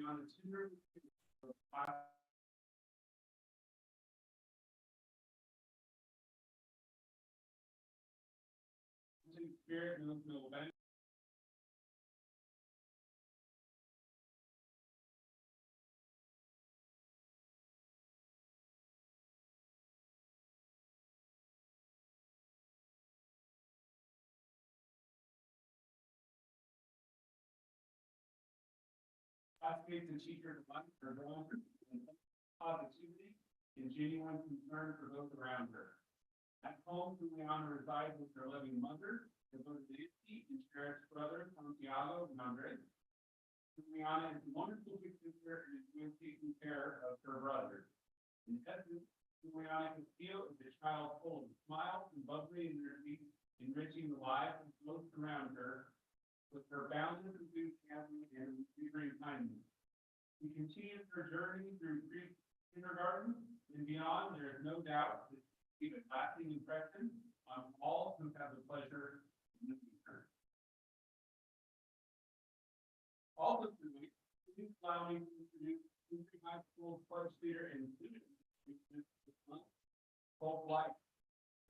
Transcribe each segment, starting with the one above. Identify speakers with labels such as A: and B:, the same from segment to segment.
A: be on the tutor. Spirit, no benefit. Classmates and teachers alike are drawn to positivity and genuine concern for those around her. At home, Juliana resides with her loving mother, devoted Nancy, and cherished brothers Santiago and Andres. Juliana is a wonderful big sister and is taking care of her brothers. In essence, Juliana Castillo is a child full of smiles and bubbly energy, enriching the lives of those around her with her boundless enthusiasm and unwavering kindness. We continue her journey through kindergarten and beyond. There is no doubt that she leave a lasting impression on all who have the pleasure of meeting her. Also tonight, please allow me to introduce Century High School pledge leader and student this month, Hope Light.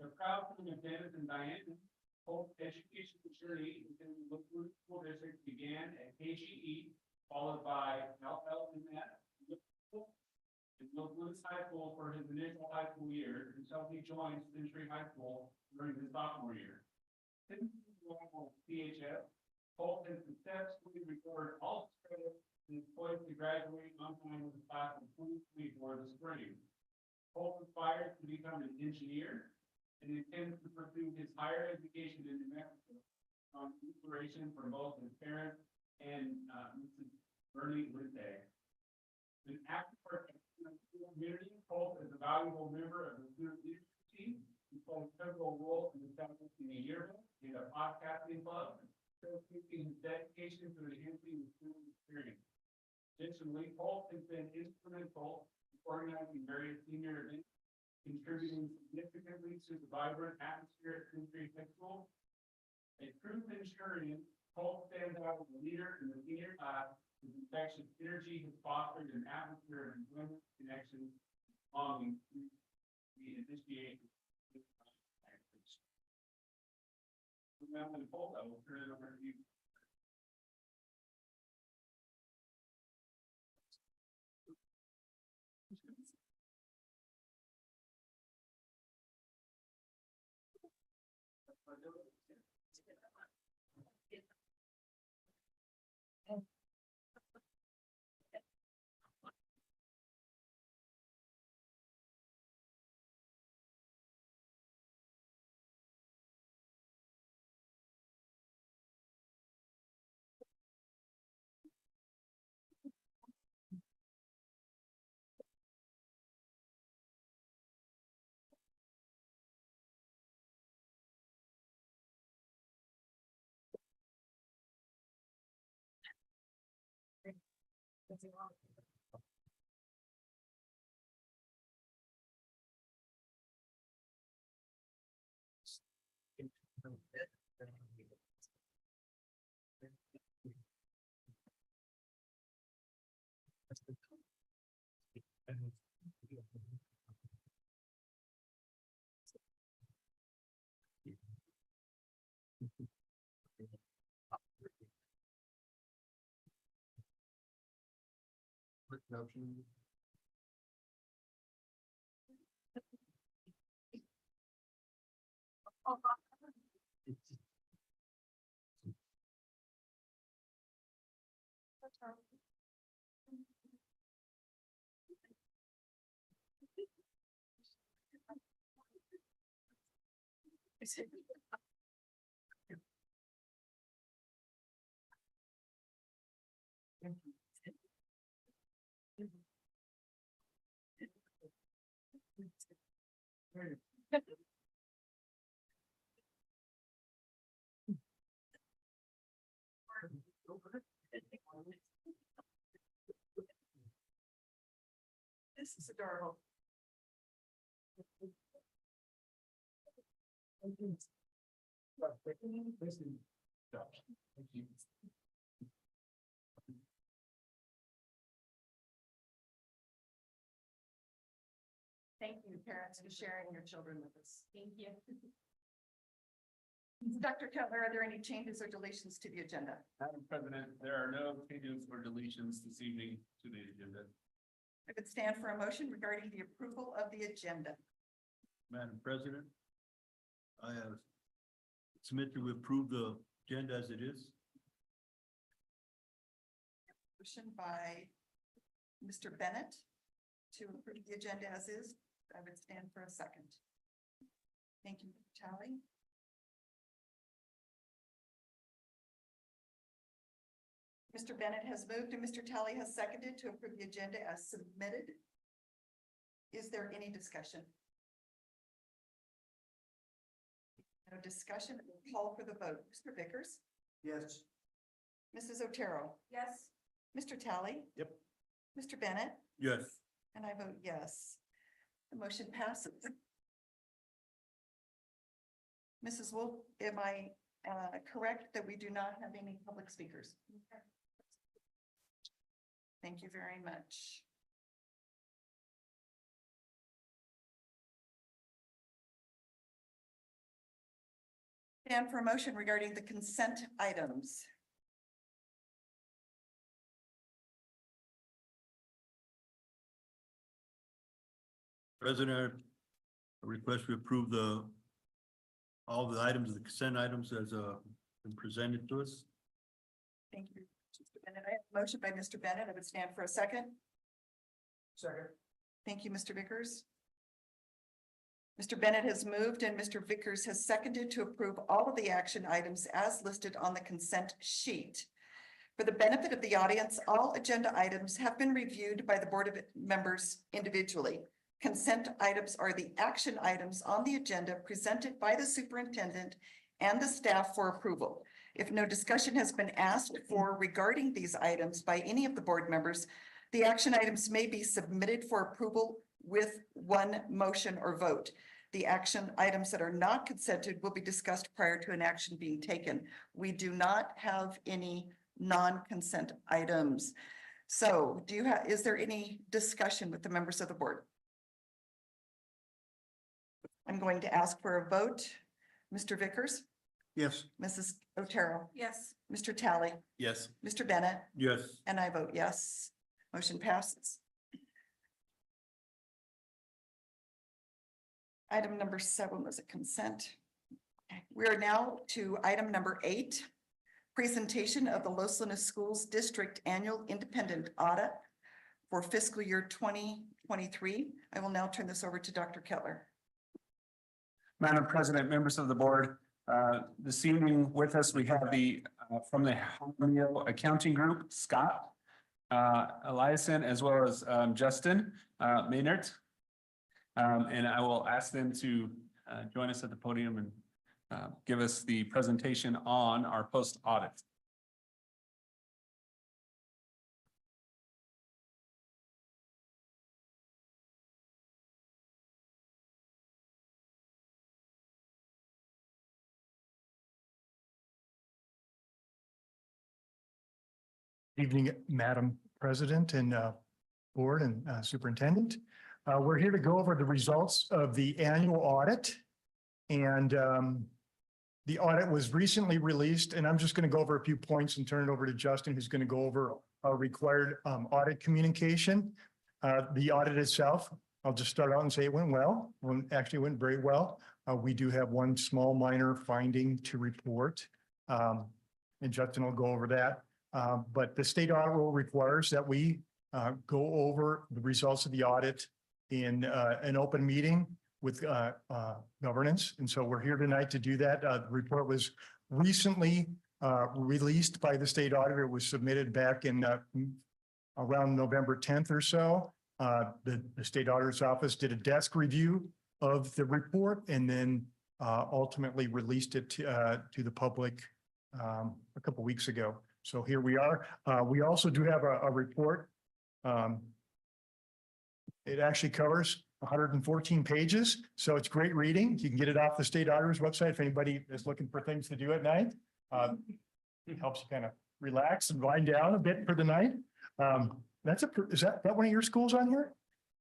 A: The proud son of Dennis and Diane, Hope's education journey within the Lakewood School District began at KGE, followed by LLMS and Lakewood High School for his initial high school years until he joined Century High School during his sophomore year. Since his arrival at CHS, Hope has successfully recovered all credits and is poised to graduate on time with the class of 2024 this spring. Hope aspires to become an engineer and intends to pursue his higher education in New Mexico on inspiration from both his parents and Mrs. Bernie Linte. An active participant in the school community, Hope is a valuable member of the student leadership team. He plays several roles in establishing a yearbook and a podcasting club, showcasing his dedication to enhancing the student experience. Additionally, Hope has been instrumental in organizing various senior events, contributing significantly to the vibrant atmosphere at Century High School. A true Centurion, Hope stands out as a leader in the senior class. His infectious energy has fostered an atmosphere of enjoyment, connection, longing to the initiation. Now, Hope, I will turn it over to you. Option.
B: This is adorable.
A: Thank you.
B: Thank you, parents, for sharing your children with us.
C: Thank you.
B: Dr. Cutler, are there any changes or deletions to the agenda?
A: Madam President, there are no changes or deletions this evening to the agenda.
B: I would stand for a motion regarding the approval of the agenda.
D: Madam President, I have submitted to approve the agenda as it is.
B: Motion by Mr. Bennett to approve the agenda as is. I would stand for a second. Thank you, Mr. Talley. Mr. Bennett has moved and Mr. Talley has seconded to approve the agenda as submitted. Is there any discussion? No discussion. We'll call for the vote. Mr. Vickers,
D: Yes.
B: Mrs. Otero,
C: Yes.
B: Mr. Talley.
D: Yep.
B: Mr. Bennett,
D: Yes.
B: and I vote yes. The motion passes. Mrs. Wolf, am I correct that we do not have any public speakers? Thank you very much. And for a motion regarding the consent items.
D: President, I request we approve all the items, the consent items as been presented to us.
B: Thank you, Mr. Bennett. I have a motion by Mr. Bennett. I would stand for a second.
D: Second.
B: Thank you, Mr. Vickers. Mr. Bennett has moved and Mr. Vickers has seconded to approve all of the action items as listed on the consent sheet. For the benefit of the audience, all agenda items have been reviewed by the board of members individually. Consent items are the action items on the agenda presented by the superintendent and the staff for approval. If no discussion has been asked for regarding these items by any of the board members, the action items may be submitted for approval with one motion or vote. The action items that are not consented will be discussed prior to an action being taken. We do not have any non-consent items. So is there any discussion with the members of the board? I'm going to ask for a vote. Mr. Vickers,
D: Yes.
B: Mrs. Otero,
C: Yes.
B: Mr. Talley,
D: Yes.
B: Mr. Bennett,
D: Yes.
B: and I vote yes. Motion passes. Item number 7 was a consent. We are now to item number 8, presentation of the Los Lunas Schools District Annual Independent Audit for fiscal year 2023. I will now turn this over to Dr. Kettler.
E: Madam President, members of the board, this evening with us, we have from the Hamio Accounting Group, Scott Eliason, as well as Justin Maynard. And I will ask them to join us at the podium and give us the presentation on our post audit.
F: Evening, Madam President and Board and Superintendent. We're here to go over the results of the annual audit. And the audit was recently released, and I'm just going to go over a few points and turn it over to Justin, who's going to go over our required audit communication. The audit itself, I'll just start out and say it went well. Actually went very well. We do have one small minor finding to report. And Justin will go over that. But the state audit rule requires that we go over the results of the audit in an open meeting with governance. And so we're here tonight to do that. The report was recently released by the state auditor. It was submitted back in around November 10th or so. The state auditor's office did a desk review of the report and then ultimately released it to the public a couple weeks ago. So here we are. We also do have a report. It actually covers 114 pages, so it's great reading. You can get it off the state auditor's website if anybody is looking for things to do at night. It helps you kind of relax and wind down a bit for the night. Is that one of your schools on here?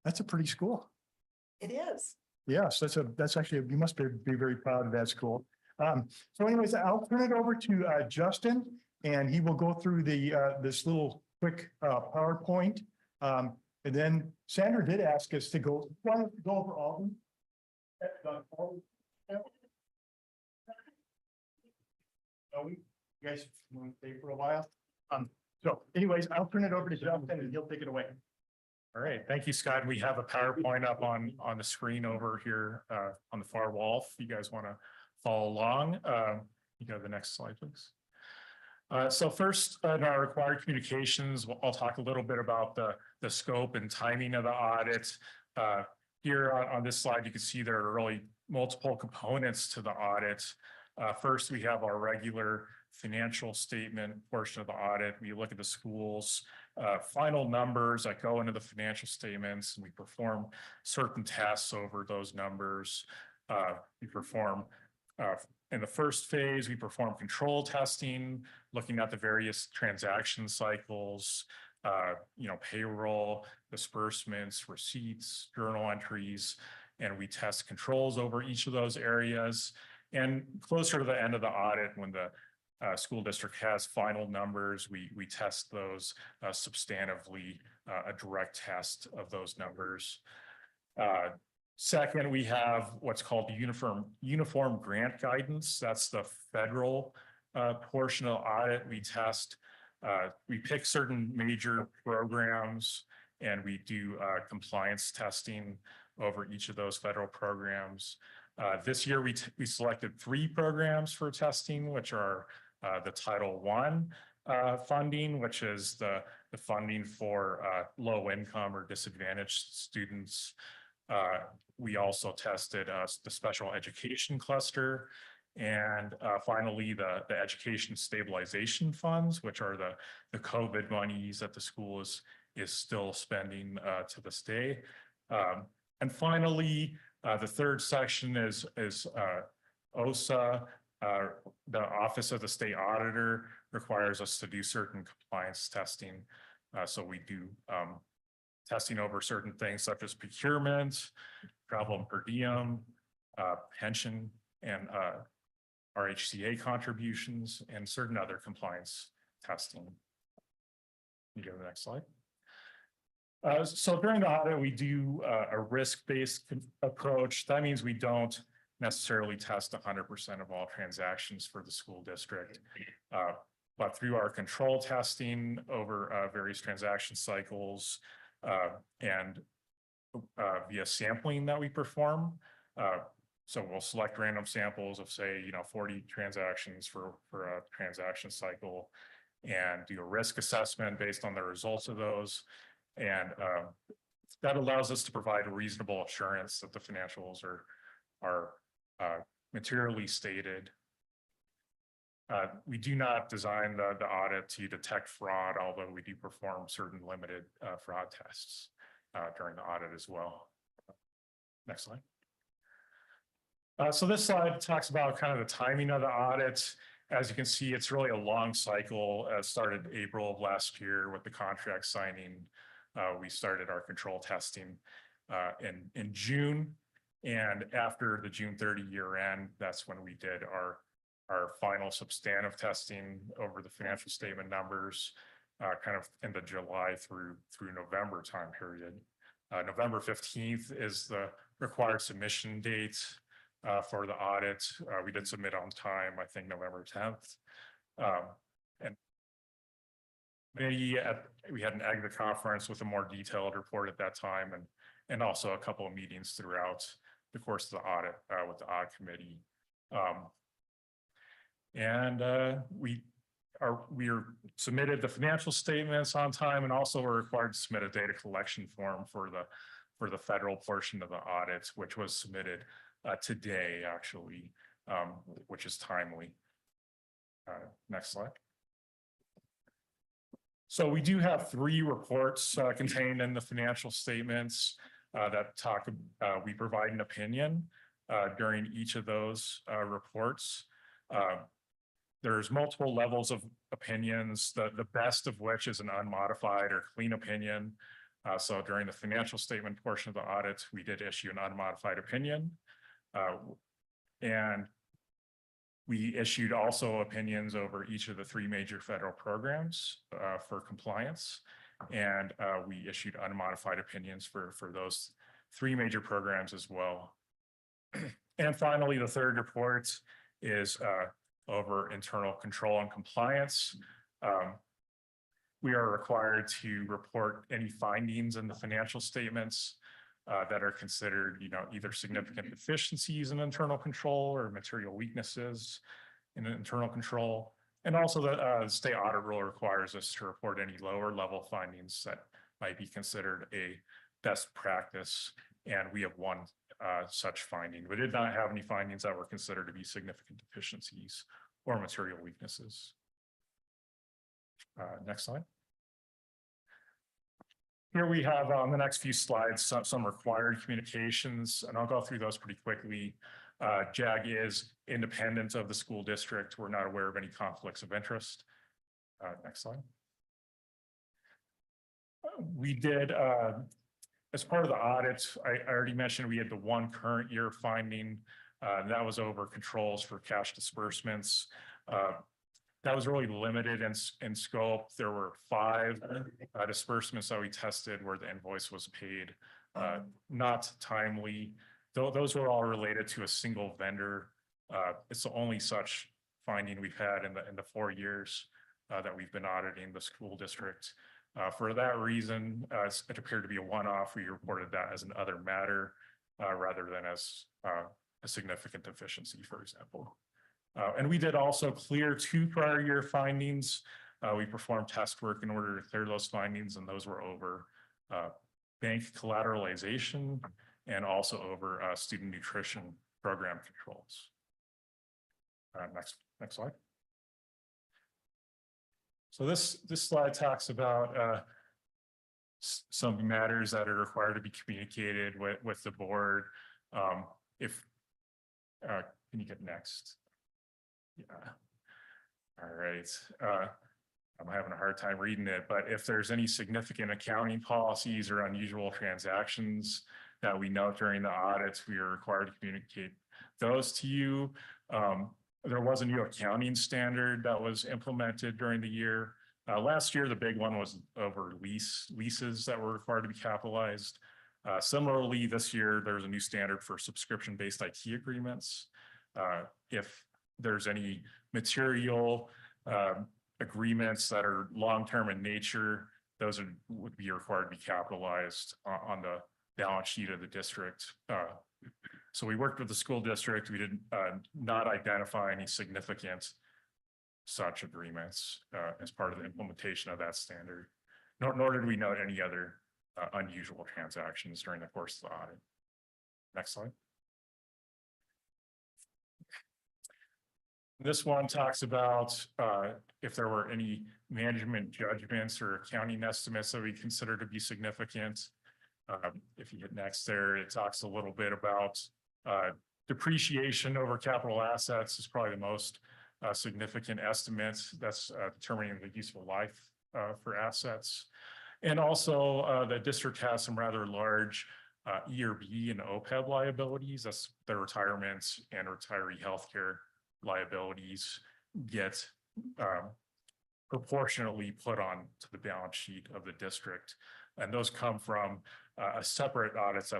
F: That's a pretty school.
B: It is.
F: Yes, that's actually, you must be very proud of that school. So anyways, I'll turn it over to Justin, and he will go through this little quick PowerPoint. And then Sandra did ask us to go over all of them. You guys want to stay for a while? So anyways, I'll turn it over to Justin and he'll take it away.
C: All right, thank you, Scott. We have a PowerPoint up on the screen over here on the far wall. If you guys want to follow along, you go to the next slide, please. So first, in our required communications, I'll talk a little bit about the scope and timing of the audit. Here on this slide, you can see there are really multiple components to the audit. First, we have our regular financial statement portion of the audit. We look at the school's final numbers that go into the financial statements, and we perform certain tests over those numbers. We perform in the first phase, we perform control testing, looking at the various transaction cycles, payroll, disbursements, receipts, journal entries, and we test controls over each of those areas. And closer to the end of the audit, when the school district has final numbers, we test those substantively, a direct test of those numbers. Second, we have what's called the uniform grant guidance. That's the federal portion of the audit. We test, we pick certain major programs and we do compliance testing over each of those federal programs. This year, we selected 3 programs for testing, which are the Title I funding, which is the funding for low income or disadvantaged students. We also tested the special education cluster, and finally the education stabilization funds, which are the COVID monies that the school is still spending to this day. And finally, the third section is OSA. The Office of the State Auditor requires us to do certain compliance testing. So we do testing over certain things such as procurement, travel and per diem, pension, and RHCA contributions, and certain other compliance testing. You go to the next slide. So during the audit, we do a risk-based approach. That means we don't necessarily test 100% of all transactions for the school district. But through our control testing over various transaction cycles and via sampling that we perform. So we'll select random samples of, say, 40 transactions for a transaction cycle and do a risk assessment based on the results of those. And that allows us to provide a reasonable assurance that the financials are materially stated. We do not design the audit to detect fraud, although we do perform certain limited fraud tests during the audit as well. Next slide. So this slide talks about kind of the timing of the audit. As you can see, it's really a long cycle. Started April of last year with the contract signing. We started our control testing in June. And after the June 30 year end, that's when we did our final substantive testing over the financial statement numbers, kind of in the July through November time period. November 15th is the required submission date for the audit. We did submit on time, I think November 10th. And we had an AGDA conference with a more detailed report at that time, and also a couple of meetings throughout the course of the audit with the audit committee. We submitted the financial statements on time, and also were required to submit a data collection form for the federal portion of the audit, which was submitted today, actually, which is timely. Next slide. So we do have 3 reports contained in the financial statements that we provide an opinion during each of those reports. There's multiple levels of opinions, the best of which is an unmodified or clean opinion. So during the financial statement portion of the audit, we did issue an unmodified opinion. And we issued also opinions over each of the 3 major federal programs for compliance. And we issued unmodified opinions for those 3 major programs as well. And finally, the third report is over internal control and compliance. We are required to report any findings in the financial statements that are considered, either significant deficiencies in internal control or material weaknesses in internal control. And also the state audit rule requires us to report any lower level findings that might be considered a best practice. And we have one such finding. We did not have any findings that were considered to be significant deficiencies or material weaknesses. Next slide. Here we have on the next few slides some required communications, and I'll go through those pretty quickly. JAG is independent of the school district. We're not aware of any conflicts of interest. Next slide. We did, as part of the audit, I already mentioned we had the one current year finding, that was over controls for cash disbursements. That was really limited in scope. There were 5 disbursements that we tested where the invoice was paid not timely. Those were all related to a single vendor. It's the only such finding we've had in the 4 years that we've been auditing the school district. For that reason, it appeared to be a one-off. We reported that as an other matter rather than as a significant deficiency, for example. And we did also clear 2 prior year findings. We performed test work in order to clear those findings, and those were over bank collateralization and also over student nutrition program controls. Next slide. So this slide talks about some matters that are required to be communicated with the board. Can you get next? Yeah. All right. I'm having a hard time reading it, but if there's any significant accounting policies or unusual transactions that we note during the audits, we are required to communicate those to you. There was a new accounting standard that was implemented during the year. Last year, the big one was over leases that were required to be capitalized. Similarly, this year, there's a new standard for subscription-based IT agreements. If there's any material agreements that are long-term in nature, those would be required to be capitalized on the balance sheet of the district. So we worked with the school district. We did not identify any significant such agreements as part of the implementation of that standard, nor did we note any other unusual transactions during the course of the audit. Next slide. This one talks about if there were any management judgments or accounting estimates that we consider to be significant. If you hit next there, it talks a little bit about depreciation over capital assets is probably the most significant estimate. That's determining the useful life for assets. And also the district has some rather large ERB and OPEB liabilities. That's their retirements and retiree healthcare liabilities get proportionately put on to the balance sheet of the district. And those come from a separate audit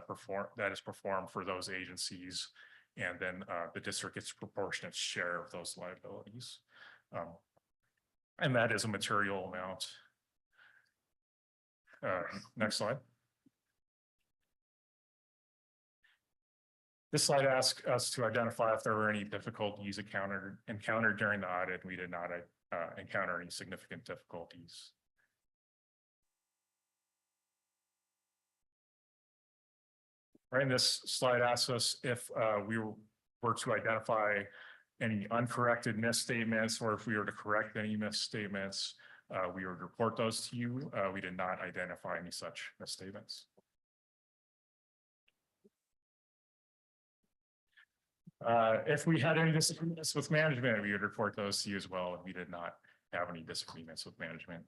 C: that is performed for those agencies. And then the district gets a proportionate share of those liabilities. And that is a material amount. Next slide. This slide asks us to identify if there were any difficulties encountered during the audit. We did not encounter any significant difficulties. Right, and this slide asks us if we were to identify any uncorrected misstatements, or if we were to correct any misstatements, we would report those to you. We did not identify any such misstatements. If we had any disagreements with management, we would report those to you as well. And we did not have any disagreements with management.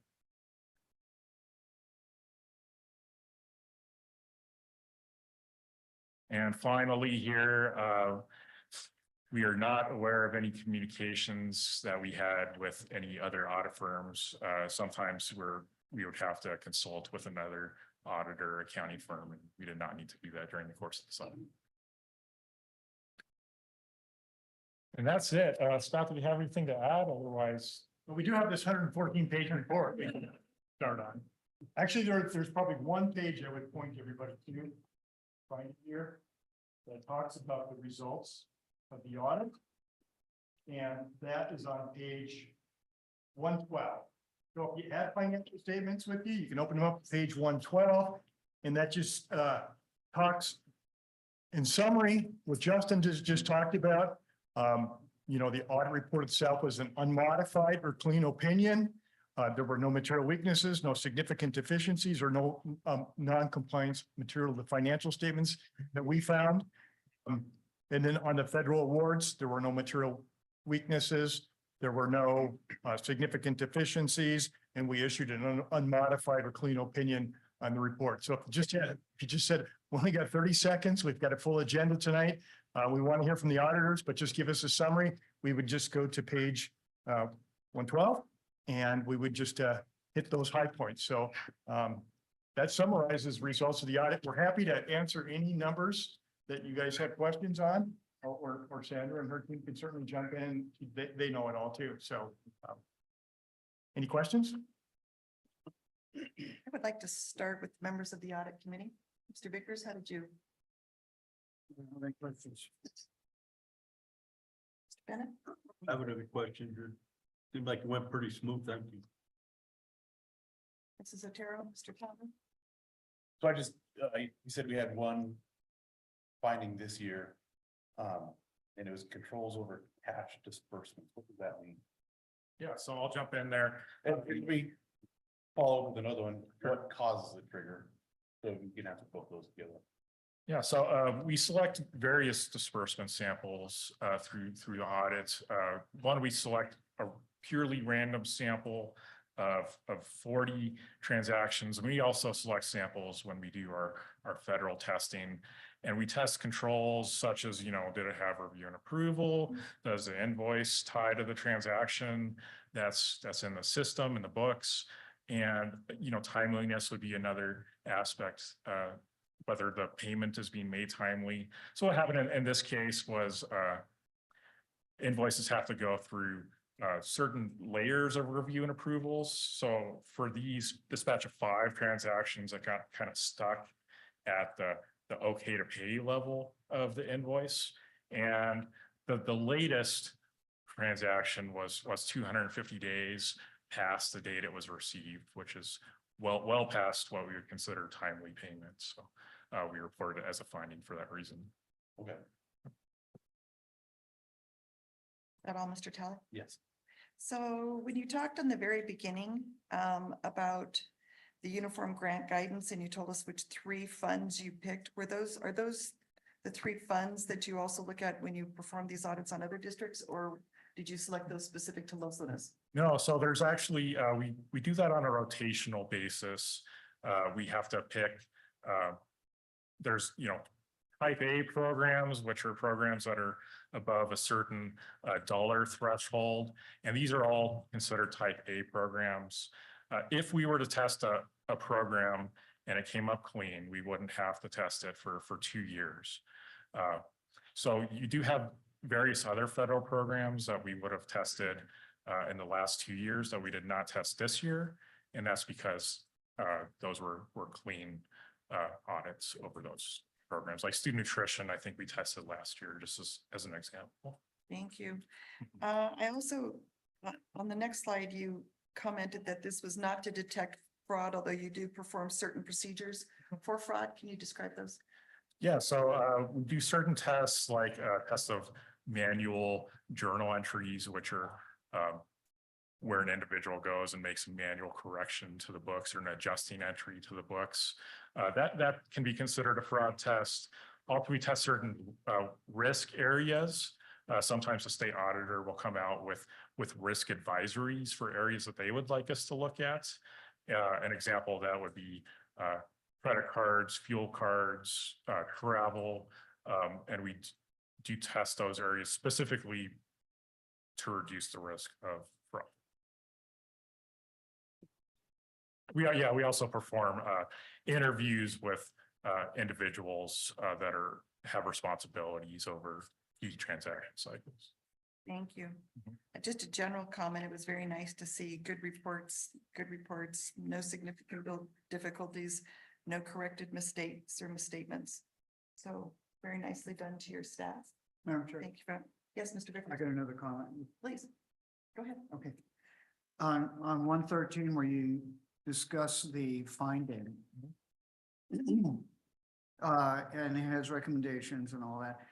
C: And finally here, we are not aware of any communications that we had with any other audit firms. Sometimes we would have to consult with another auditor, accounting firm, and we did not need to do that during the course of the audit. And that's it. Scott, do you have anything to add? Otherwise,
F: But we do have this 114-page report we can start on. Actually, there's probably one page I would point everybody to. Find it here. That talks about the results of the audit. And that is on page 112. So if you have financial statements with you, you can open them up to page 112. And that just talks in summary, what Justin just talked about. You know, the audit report itself was an unmodified or clean opinion. There were no material weaknesses, no significant deficiencies, or no non-compliance material to the financial statements that we found. And then on the federal awards, there were no material weaknesses. There were no significant deficiencies, and we issued an unmodified or clean opinion on the report. So if you just said, we only got 30 seconds, we've got a full agenda tonight. We want to hear from the auditors, but just give us a summary. We would just go to page 112 and we would just hit those high points. So that summarizes results of the audit. We're happy to answer any numbers that you guys have questions on, or Sandra and her team can certainly jump in. They know it all too. So any questions?
B: I would like to start with members of the audit committee. Mr. Vickers, how did you?
F: Any questions?
B: Mr. Bennett?
D: I would have a question. Seemed like it went pretty smooth. Thank you.
B: Mrs. Otero, Mr. Calvin?
G: So I just, you said we had one finding this year. And it was controls over cash disbursements. What does that mean?
C: yeah, so I'll jump in there.
G: And if we follow with another one, what causes the trigger? So we can have to put those together.
C: Yeah, so we select various disbursement samples through the audit. One, we select a purely random sample of 40 transactions. And we also select samples when we do our federal testing. And we test controls such as, you know, did it have review and approval? Does the invoice tie to the transaction that's in the system, in the books? And, you know, timeliness would be another aspect, whether the payment is being made timely. So what happened in this case was invoices have to go through certain layers of review and approvals. So for this batch of 5 transactions, that got kind of stuck at the okay to pay level of the invoice. And the latest transaction was 250 days past the date it was received, which is well past what we would consider timely payment. So we reported it as a finding for that reason.
G: Okay.
B: That all, Mr. Talley?
G: Yes.
B: So when you talked in the very beginning about the uniform grant guidance and you told us which 3 funds you picked, are those the 3 funds that you also look at when you perform these audits on other districts, or did you select those specific to Los Lunas?
C: No, so there's actually, we do that on a rotational basis. We have to pick, there's, you know, type A programs, which are programs that are above a certain dollar threshold. And these are all considered type A programs. If we were to test a program and it came up clean, we wouldn't have to test it for 2 years. So you do have various other federal programs that we would have tested in the last 2 years that we did not test this year. And that's because those were clean audits over those programs. Like student nutrition, I think we tested last year, just as an example.
B: Thank you. I also, on the next slide, you commented that this was not to detect fraud, although you do perform certain procedures for fraud. Can you describe those?
C: Yeah, so we do certain tests like tests of manual journal entries, which are where an individual goes and makes a manual correction to the books or an adjusting entry to the books. That can be considered a fraud test. Also, we test certain risk areas. Sometimes the state auditor will come out with risk advisories for areas that they would like us to look at. An example of that would be credit cards, fuel cards, travel. And we do test those areas specifically to reduce the risk of fraud. We also perform interviews with individuals that have responsibilities over key transaction cycles.
B: Thank you.
C: Mhm.
B: Just a general comment, it was very nice to see good reports, no significant difficulties, no corrected mistakes or misstatements. So very nicely done to your staff.
H: Madam Chair,
B: Thank you. Yes, Mr.
H: I
B: Vickers,
H: got another comment.
B: please. Go ahead.
H: Okay. On 113, where you discuss the finding. And it has recommendations and all that.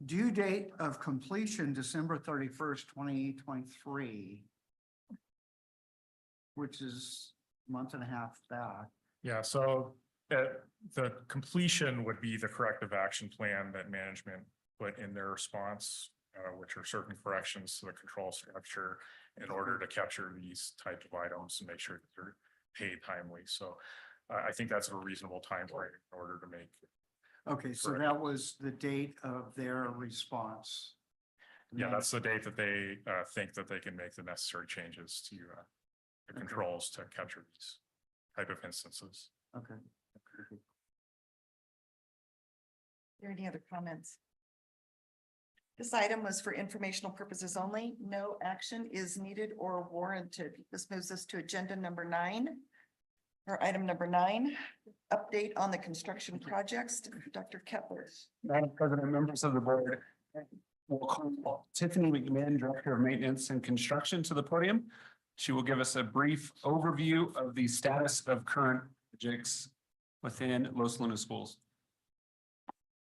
H: Due date of completion, December 31st, 2023. Which is a month and a half back.
C: Yeah, so the completion would be the corrective action plan that management put in their response, which are certain corrections to the control structure in order to capture these types of items and make sure that they're paid timely. So I think that's a reasonable time frame in order to make.
H: Okay, so
C: Correct.
H: that was the date of their response.
C: Yeah, that's the date that they think that they can make the necessary changes to the
H: Okay.
C: controls to capture these type of instances.
H: Okay.
B: Are there any other comments? This item was for informational purposes only. No action is needed or warranted. This moves us to agenda number 9. Or item number 9, update on the construction projects. Dr. Kepler.
E: Madam President, members of the board, we'll call Tiffany McMahon, Director of Maintenance and Construction, to the podium. She will give us a brief overview of the status of current projects within Los Lunas Schools.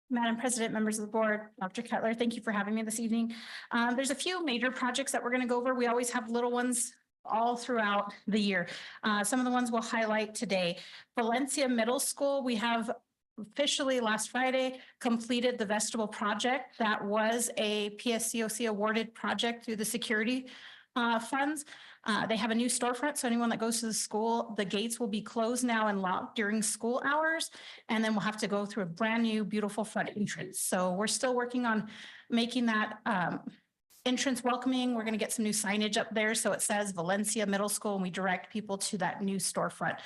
I: Madam President, members of the board, Dr. Cutler, thank you for having me this evening. There's a few major projects that we're going to go over. We always have little ones all throughout the year. Some of the ones we'll highlight today. Valencia Middle School, we have officially last Friday completed the vestibule project. That was a PSCOC awarded project through the security funds. They have a new storefront, so anyone that goes to the school, the gates will be closed now and locked during school hours. And then we'll have to go through a brand new, beautiful front entrance. So we're still working on making that entrance welcoming. We're going to get some new signage up there. So it says Valencia Middle School, and we direct people to that new storefront.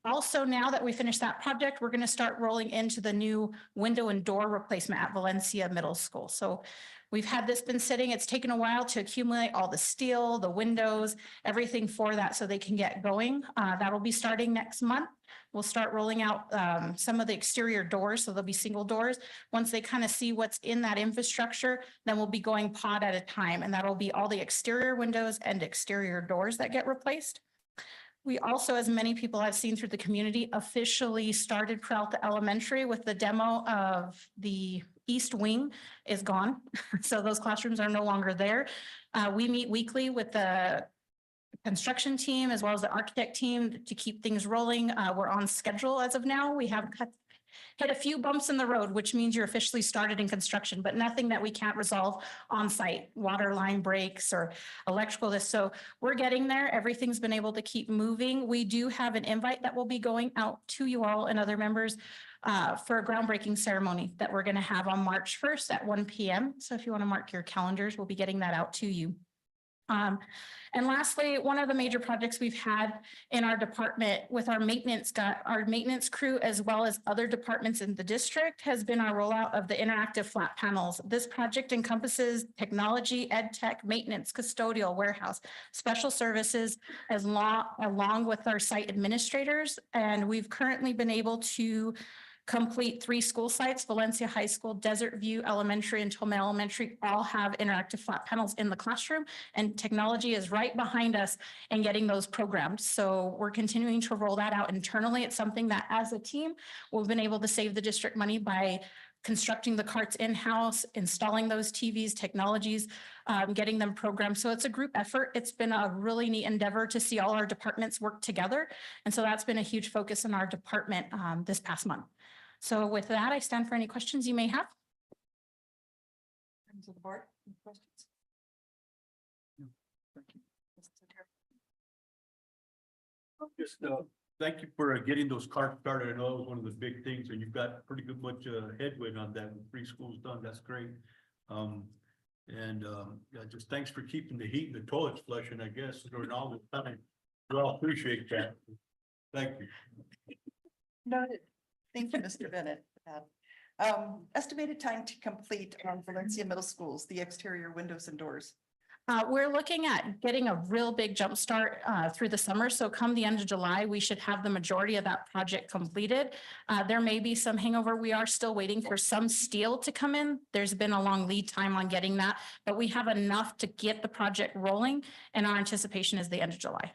I: Also, now that we finished that project, we're going to start rolling into the new window and door replacement at Valencia Middle School. So we've had this been sitting. It's taken a while to accumulate all the steel, the windows, everything for that so they can get going. That'll be starting next month. We'll start rolling out some of the exterior doors, so there'll be single doors. Once they kind of see what's in that infrastructure, then we'll be going pod at a time, and that'll be all the exterior windows and exterior doors that get replaced. We also, as many people I've seen through the community, officially started Peralta Elementary with the demo of the east wing is gone. So those classrooms are no longer there. We meet weekly with the construction team as well as the architect team to keep things rolling. We're on schedule as of now. We have hit a few bumps in the road, which means you're officially started in construction, but nothing that we can't resolve on site, water line breaks or electrical. So we're getting there. Everything's been able to keep moving. We do have an invite that will be going out to you all and other members for a groundbreaking ceremony that we're going to have on March 1st at 1 p.m. So if you want to mark your calendars, we'll be getting that out to you. And lastly, one of the major projects we've had in our department with our maintenance crew, as well as other departments in the district, has been our rollout of the interactive flat panels. This project encompasses technology, ed tech, maintenance, custodial, warehouse, special services, along with our site administrators. And we've currently been able to complete 3 school sites: Valencia High School, Desert View Elementary, and Tolman Elementary all have interactive flat panels in the classroom, and technology is right behind us in getting those programmed. So we're continuing to roll that out internally. It's something that as a team, we've been able to save the district money by constructing the carts in-house, installing those TVs, technologies, getting them programmed. So it's a group effort. It's been a really neat endeavor to see all our departments work together. And so that's been a huge focus in our department this past month. So with that, I stand for any questions you may have.
B: Members of the board, any questions?
H: No, thank you.
D: Just thank you for getting those carts started. I know it was one of the big things, and you've got pretty good much headwind on that with 3 schools done. That's great. Yeah, just thanks for keeping the heat and the toilets flushing, I guess, during all the time. We all appreciate that. Thank you.
B: Noted. Thank you, Mr. Bennett. for that. Estimated time to complete on Valencia Middle Schools, the exterior windows and doors.
I: We're looking at getting a real big jump start through the summer. So come the end of July, we should have the majority of that project completed. There may be some hangover. We are still waiting for some steel to come in. There's been a long lead time on getting that, but we have enough to get the project rolling, and our anticipation is the end of July.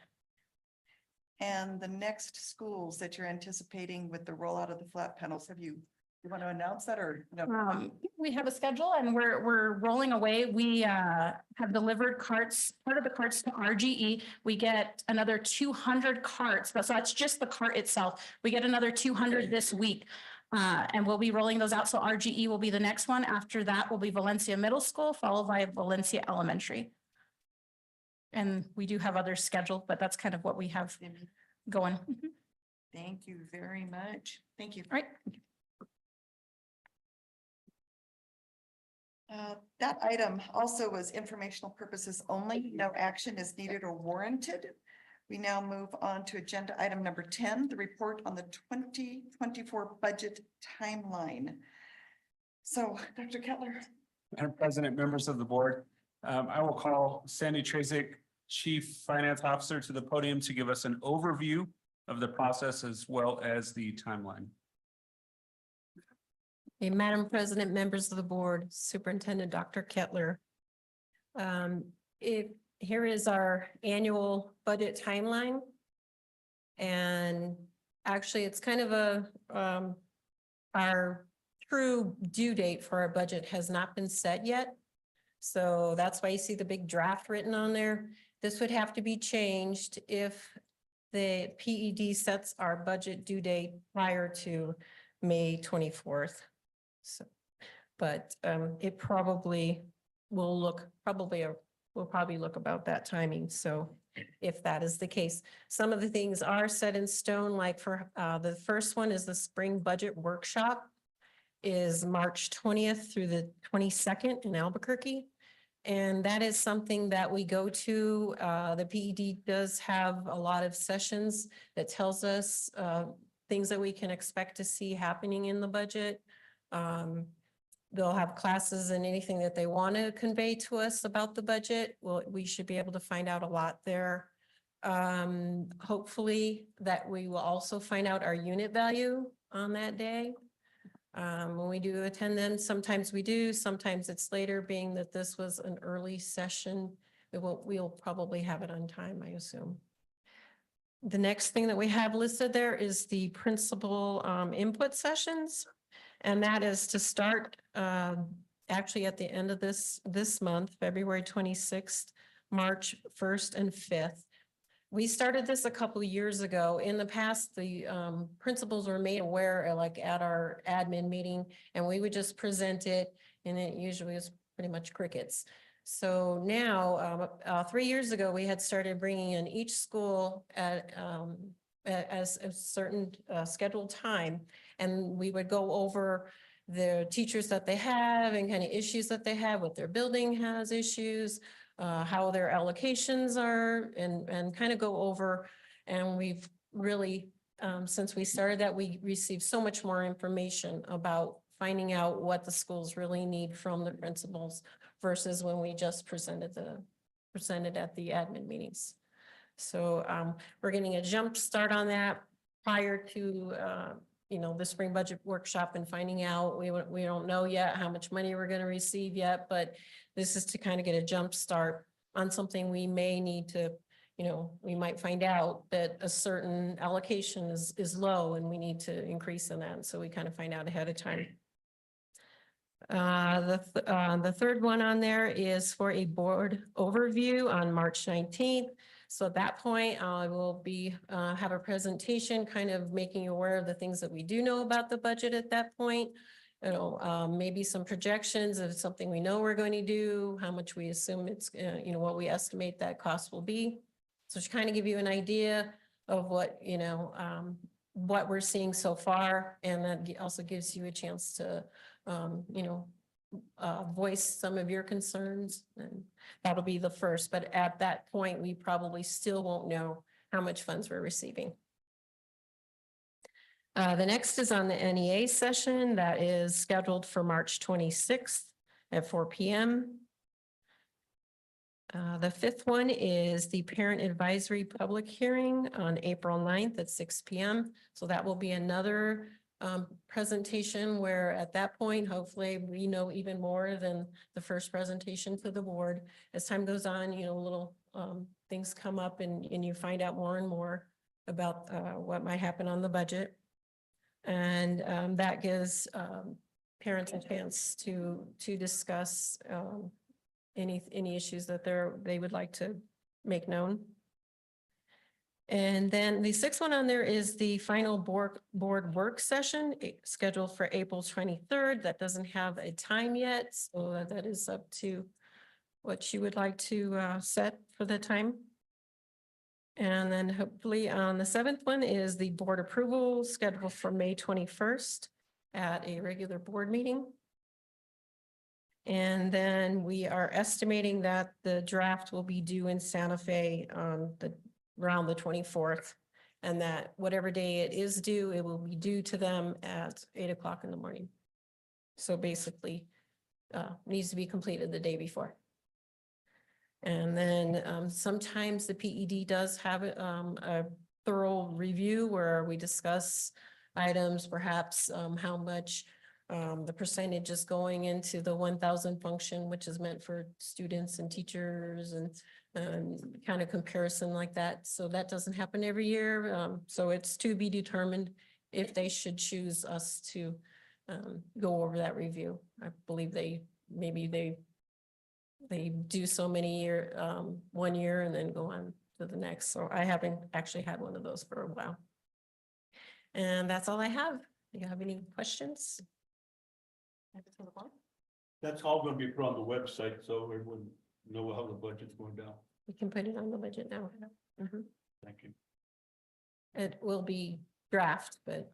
B: And the next schools that you're anticipating with the rollout of the flat panels, you want to announce that or no?
I: We have a schedule and we're rolling away. We have delivered carts, part of the carts to RGE. We get another 200 carts, but so that's just the cart itself. We get another 200 this week. And we'll be rolling those out. So RGE will be the next one. After that will be Valencia Middle School, followed by Valencia Elementary. And we do have others scheduled, but that's kind of what we have going.
B: Thank you very much. Thank you.
I: All right.
B: That item also was informational purposes only. No action is needed or warranted. We now move on to agenda item number 10, the report on the 2024 budget timeline. So, Dr. Kettler.
E: Madam President, members of the board, I will call Sandy Trazik, Chief Finance Officer, to the podium to give us an overview of the process as well as the timeline.
J: Okay, Madam President, members of the board, Superintendent Dr. Kettler. Here is our annual budget timeline. And actually, it's kind of our true due date for our budget has not been set yet. So that's why you see the big draft written on there. This would have to be changed if the PED sets our budget due date prior to May 24th. So, but it probably will look will probably look about that timing. So if that is the case, some of the things are set in stone, like for the first one is the spring budget workshop is March 20th through the 22nd in Albuquerque. And that is something that we go to. The PED does have a lot of sessions that tells us things that we can expect to see happening in the budget. They'll have classes and anything that they want to convey to us about the budget. Well, we should be able to find out a lot there. Hopefully that we will also find out our unit value on that day. When we do attend them, sometimes we do, sometimes it's later, being that this was an early session. We'll probably have it on time, I assume. The next thing that we have listed there is the principal input sessions. And that is to start actually at the end of this month, February 26th, March 1st and 5th. We started this a couple of years ago. In the past, the principals were made aware, like at our admin meeting, and we would just present it, and it usually was pretty much crickets. So now, 3 years ago, we had started bringing in each school at as a certain scheduled time, and we would go over the teachers that they have and kind of issues that they have, what their building has issues, how their allocations are, and kind of go over. And we've really, since we started that, we received so much more information about finding out what the schools really need from the principals versus when we just presented at the admin meetings. So we're getting a jump start on that prior to the spring budget workshop and finding out. We don't know yet how much money we're going to receive yet, but this is to kind of get a jump start on something we may need to, we might find out that a certain allocation is low and we need to increase in that. So we kind of find out ahead of time. The third one on there is for a board overview on March 19th. So at that point, I will have a presentation kind of making you aware of the things that we do know about the budget at that point. Maybe some projections of something we know we're going to do, how much we assume it's, what we estimate that cost will be. So to kind of give you an idea of what, what we're seeing so far. And that also gives you a chance to, voice some of your concerns, and that'll be the first. But at that point, we probably still won't know how much funds we're receiving. The next is on the NEA session that is scheduled for March 26th at 4 p.m. The fifth one is the parent advisory public hearing on April 9th at 6 p.m. So that will be another presentation where at that point, hopefully we know even more than the first presentation to the board. As time goes on, little things come up and you find out more and more about what might happen on the budget. And that gives parents a chance to discuss any issues that they would like to make known. And then the sixth one on there is the final board work session scheduled for April 23rd. That doesn't have a time yet, so that is up to what you would like to set for the time. And then hopefully on the seventh one is the board approval scheduled for May 21st at a regular board meeting. And then we are estimating that the draft will be due in Santa Fe on around the 24th. And that whatever day it is due, it will be due to them at 8 o'clock in the morning. So basically needs to be completed the day before. And then sometimes the PED does have a thorough review where we discuss items, perhaps how much the percentage is going into the 1,000 function, which is meant for students and teachers and kind of comparison like that. So that doesn't happen every year. So it's to be determined if they should choose us to go over that review. I believe they do so many one year and then go on to the next. So I haven't actually had one of those for a while. And that's all I have. Do you have any questions?
D: That's all gonna be put on the website, so everyone know how the budget's going down.
J: We can put it on the budget now. Mhm.
D: Thank you.
J: It will be draft, but.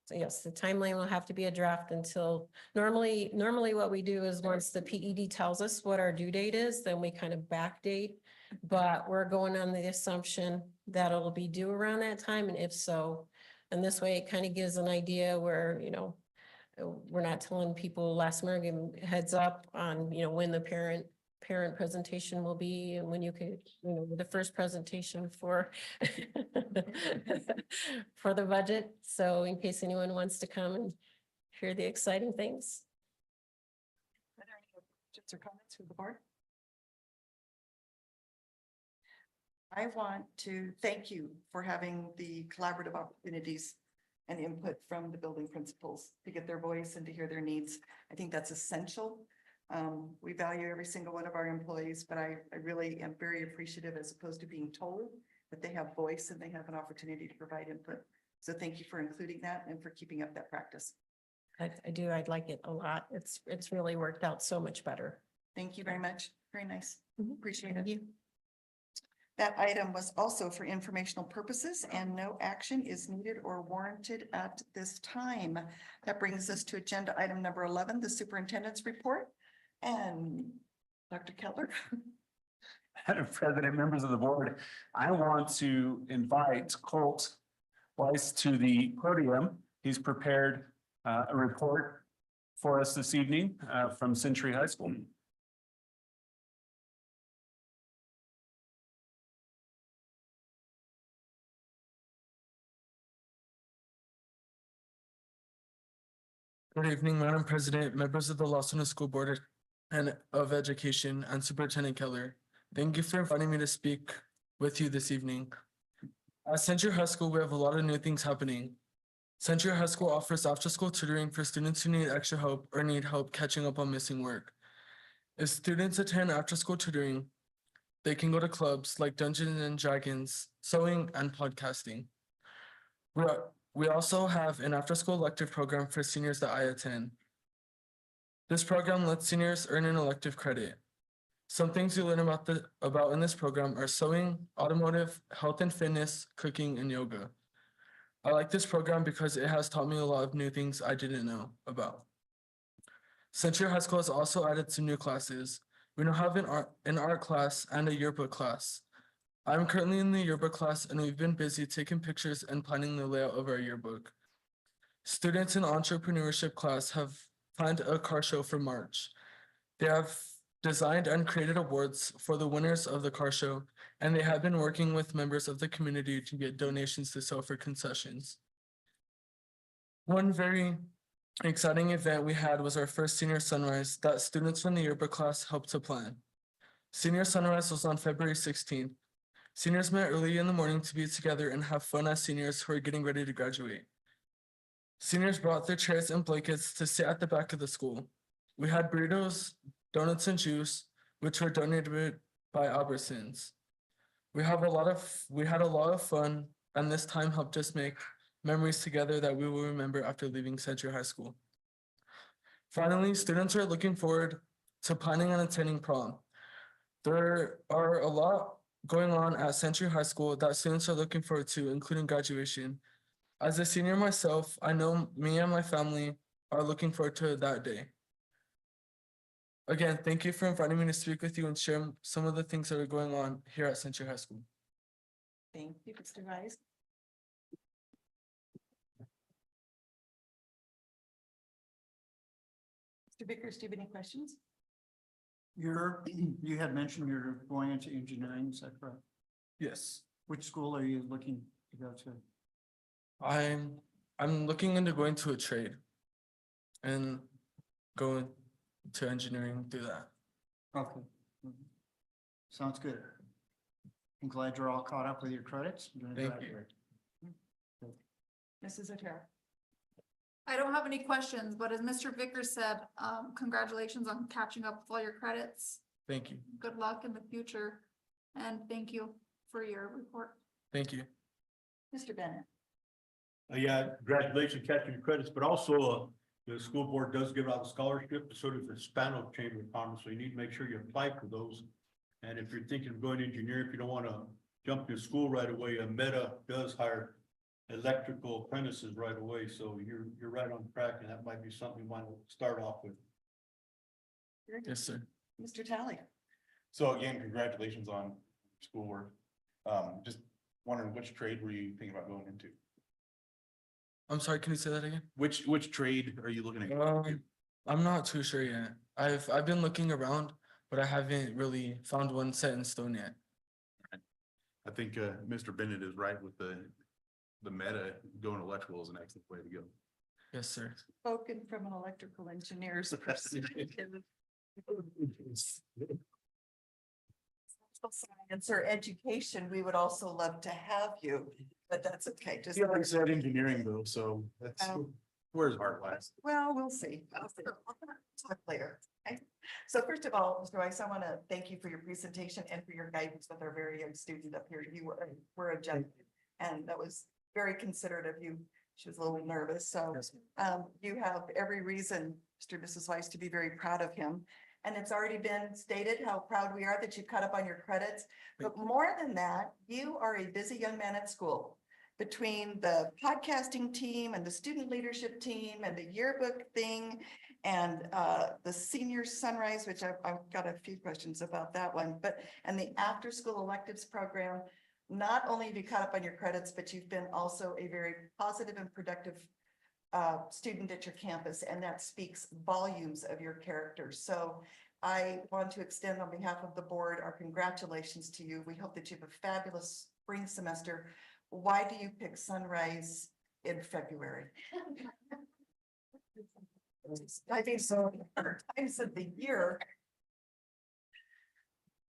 J: So yes, the timeline will have to be a draft until, normally what we do is once the PED tells us what our due date is, then we kind of backdate. But we're going on the assumption that it'll be due around that time, and if so, and this way it kind of gives an idea where, we're not telling people last minute, giving heads up on, when the parent presentation will be and when you could, the first presentation for for the budget. So in case anyone wants to come and hear the exciting things.
B: Are there any questions or comments from the board? I want to thank you for having the collaborative opportunities and input from the building principals to get their voice and to hear their needs. I think that's essential. We value every single one of our employees, but I really am very appreciative as opposed to being told that they have voice and they have an opportunity to provide input. So thank you for including that and for keeping up that practice.
J: I do, I'd like it a lot. It's really worked out so much better.
B: Thank you very much. Very nice. Appreciate
J: Thank
B: it.
J: you.
B: That item was also for informational purposes and no action is needed or warranted at this time. That brings us to agenda item number 11, the superintendent's report. And Dr. Keller.
E: Madam President, members of the board, I want to invite Colt Weiss to the podium. He's prepared a report for us this evening from Century High School.
K: Good evening, Madam President, members of the Los Angeles School Board and of Education, and Superintendent Keller. Thank you for inviting me to speak with you this evening. At Century High School, we have a lot of new things happening. Century High School offers after-school tutoring for students who need extra help or need help catching up on missing work. If students attend after-school tutoring, they can go to clubs like Dungeons and Dragons, sewing, and podcasting. We also have an after-school elective program for seniors that I attend. This program lets seniors earn an elective credit. Some things you learn about in this program are sewing, automotive, health and fitness, cooking, and yoga. I like this program because it has taught me a lot of new things I didn't know about. Century High School has also added some new classes. We now have an art class and a yearbook class. I'm currently in the yearbook class and we've been busy taking pictures and planning the layout of our yearbook. Students in entrepreneurship class have planned a car show for March. They have designed and created awards for the winners of the car show, and they have been working with members of the community to get donations to sell for concessions. One very exciting event we had was our first senior sunrise that students from the yearbook class helped to plan. Senior sunrise was on February 16th. Seniors met early in the morning to be together and have fun as seniors who are getting ready to graduate. Seniors brought their chairs and blankets to sit at the back of the school. We had burritos, donuts, and juice, which were donated by Albertsons. We had a lot of fun, and this time helped us make memories together that we will remember after leaving Century High School. Finally, students are looking forward to planning and attending prom. There are a lot going on at Century High School that students are looking forward to, including graduation. As a senior myself, I know me and my family are looking forward to that day. Again, thank you for inviting me to speak with you and share some of the things that are going on here at Century High School.
B: Thank you, Mr. Rice. Mr. Vickers, do you have any questions?
H: You had mentioned you're going into engineering, is that correct?
K: Yes,
H: Which school are you looking to go to?
K: I'm looking into going to a trade and going to engineering through that.
H: Okay. Mhm. Sounds good. I'm glad you're all caught up with your credits. You're gonna
K: Thank you.
H: graduate.
B: Mrs. Otero.
L: I don't have any questions, but as Mr. Vickers said, congratulations on catching up with all your credits.
K: Thank you.
L: Good luck in the future. And thank you for your report.
K: Thank you.
B: Mr. Bennett.
D: Yeah, congratulations catching your credits, but also, the school board does give out a scholarship, so does the Spano Chamber of Commerce, so you need to make sure you apply for those. And if you're thinking of going to engineer, if you don't wanna jump to school right away, Meta does hire electrical apprentices right away, so you're right on track, and that might be something you want to start off with.
K: Yes, sir.
B: Mr. Talley.
G: So again, congratulations on schoolwork. Just wondering which trade were you thinking about going into?
K: I'm sorry, can you say that again?
G: Which trade are you looking at?
K: I'm not too sure yet. I've been looking around, but I haven't really found one set in stone yet.
G: I think Mr. Bennett is right with the Meta. Going electrical is an excellent way to go.
K: Yes, sir.
B: Spoken from an electrical engineer's perspective. Science or education, we would also love to have you, but that's okay. Just,
G: Yeah, like I said, engineering though, so that's
B: Oh.
G: where's art class?
B: well, we'll see. Talk later. Okay. So first of all, Mr. Weiss, I want to thank you for your presentation and for your guidance with our very young student up here. You were a gentleman, and that was very considerate of you. She was a little nervous, so you have every reason, Mr. and Mrs. Weiss, to be very proud of him. And it's already been stated how proud we are that you caught up on your credits. But more than that, you are a busy young man at school. Between the podcasting team and the student leadership team and the yearbook thing and the senior sunrise, which I've got a few questions about that one, and the after-school electives program. Not only have you caught up on your credits, but you've been also a very positive and productive student at your campus, and that speaks volumes of your character. So I want to extend on behalf of the board our congratulations to you. We hope that you have a fabulous spring semester. Why do you pick sunrise in February? I think so. Times of the year.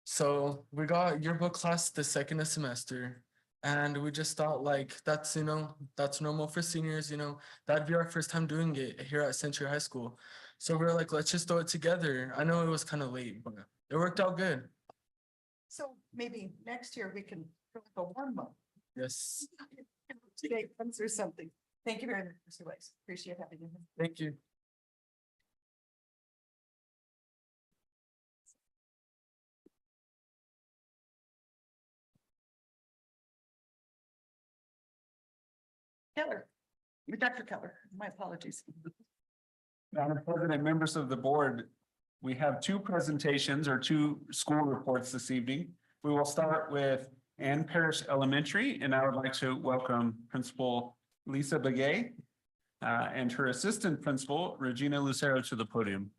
K: So we got yearbook class the second of semester. And we just thought like, that's normal for seniors, that'd be our first time doing it here at Century High School. So we were like, let's just do it together. I know it was kind of late, but it worked out good.
B: So maybe next year we can do like a warm up.
K: Yes,
B: Today comes or something. Thank you very much, Mr. Weiss. Appreciate having you.
K: thank you.
B: Keller, Dr. Keller, my apologies.
E: Madam President, members of the board, we have two presentations or two school reports this evening. We will start with Ann Parish Elementary, and I would like to welcome Principal Lisa Begay and her assistant principal, Regina Lucero, to the podium.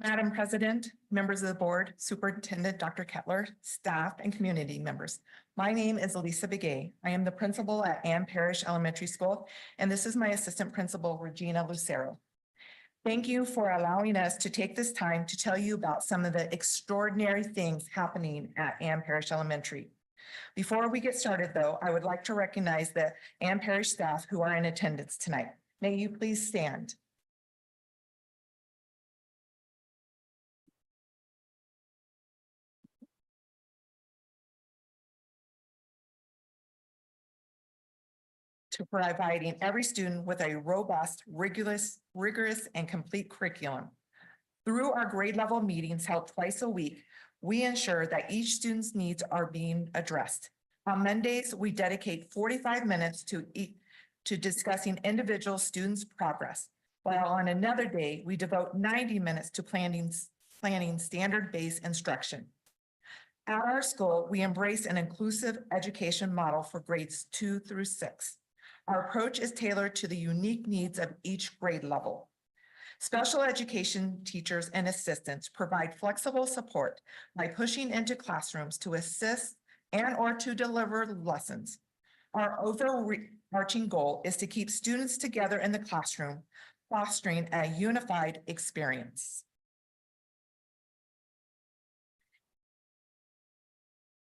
B: Madam President, members of the board, Superintendent Dr. Kettler, staff, and community members. My name is Elisa Begay. I am the principal at Ann Parish Elementary School, and this is my assistant principal, Regina Lucero. Thank you for allowing us to take this time to tell you about some of the extraordinary things happening at Ann Parish Elementary. Before we get started, though, I would like to recognize the Ann Parish staff who are in attendance tonight. May you please stand? To providing every student with a robust, rigorous, and complete curriculum. Through our grade level meetings held twice a week, we ensure that each student's needs are being addressed. On Mondays, we dedicate 45 minutes to discussing individual students' progress, while on another day, we devote 90 minutes to planning standard-based instruction. At our school, we embrace an inclusive education model for grades 2 through 6. Our approach is tailored to the unique needs of each grade level. Special education teachers and assistants provide flexible support by pushing into classrooms to assist and/or to deliver lessons. Our overarching goal is to keep students together in the classroom, fostering a unified experience.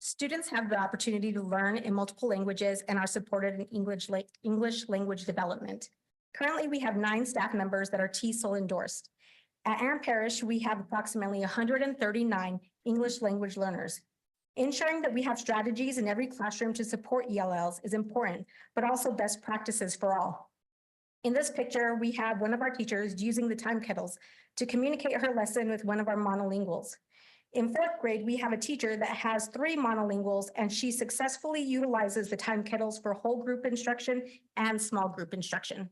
I: Students have the opportunity to learn in multiple languages and are supported in English language development. Currently, we have 9 staff members that are TESOL endorsed. At Ann Parish, we have approximately 139 English language learners. Ensuring that we have strategies in every classroom to support ELLs is important, but also best practices for all. In this picture, we have one of our teachers using the time kettles to communicate her lesson with one of our monolinguals. In 4th grade, we have a teacher that has 3 monolinguals, and she successfully utilizes the time kettles for whole group instruction and small group instruction.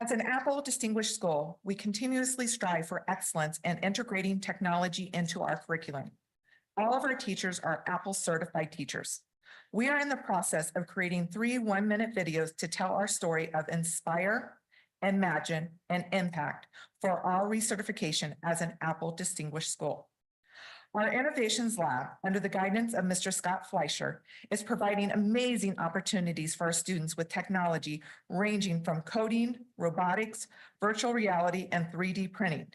B: As an Apple Distinguished School, we continuously strive for excellence in integrating technology into our curriculum. All of our teachers are Apple certified teachers. We are in the process of creating 3 one-minute videos to tell our story of inspire, imagine, and impact for our recertification as an Apple Distinguished School. Our Innovations Lab, under the guidance of Mr. Scott Fleischer, is providing amazing opportunities for our students with technology ranging from coding, robotics, virtual reality, and 3D printing.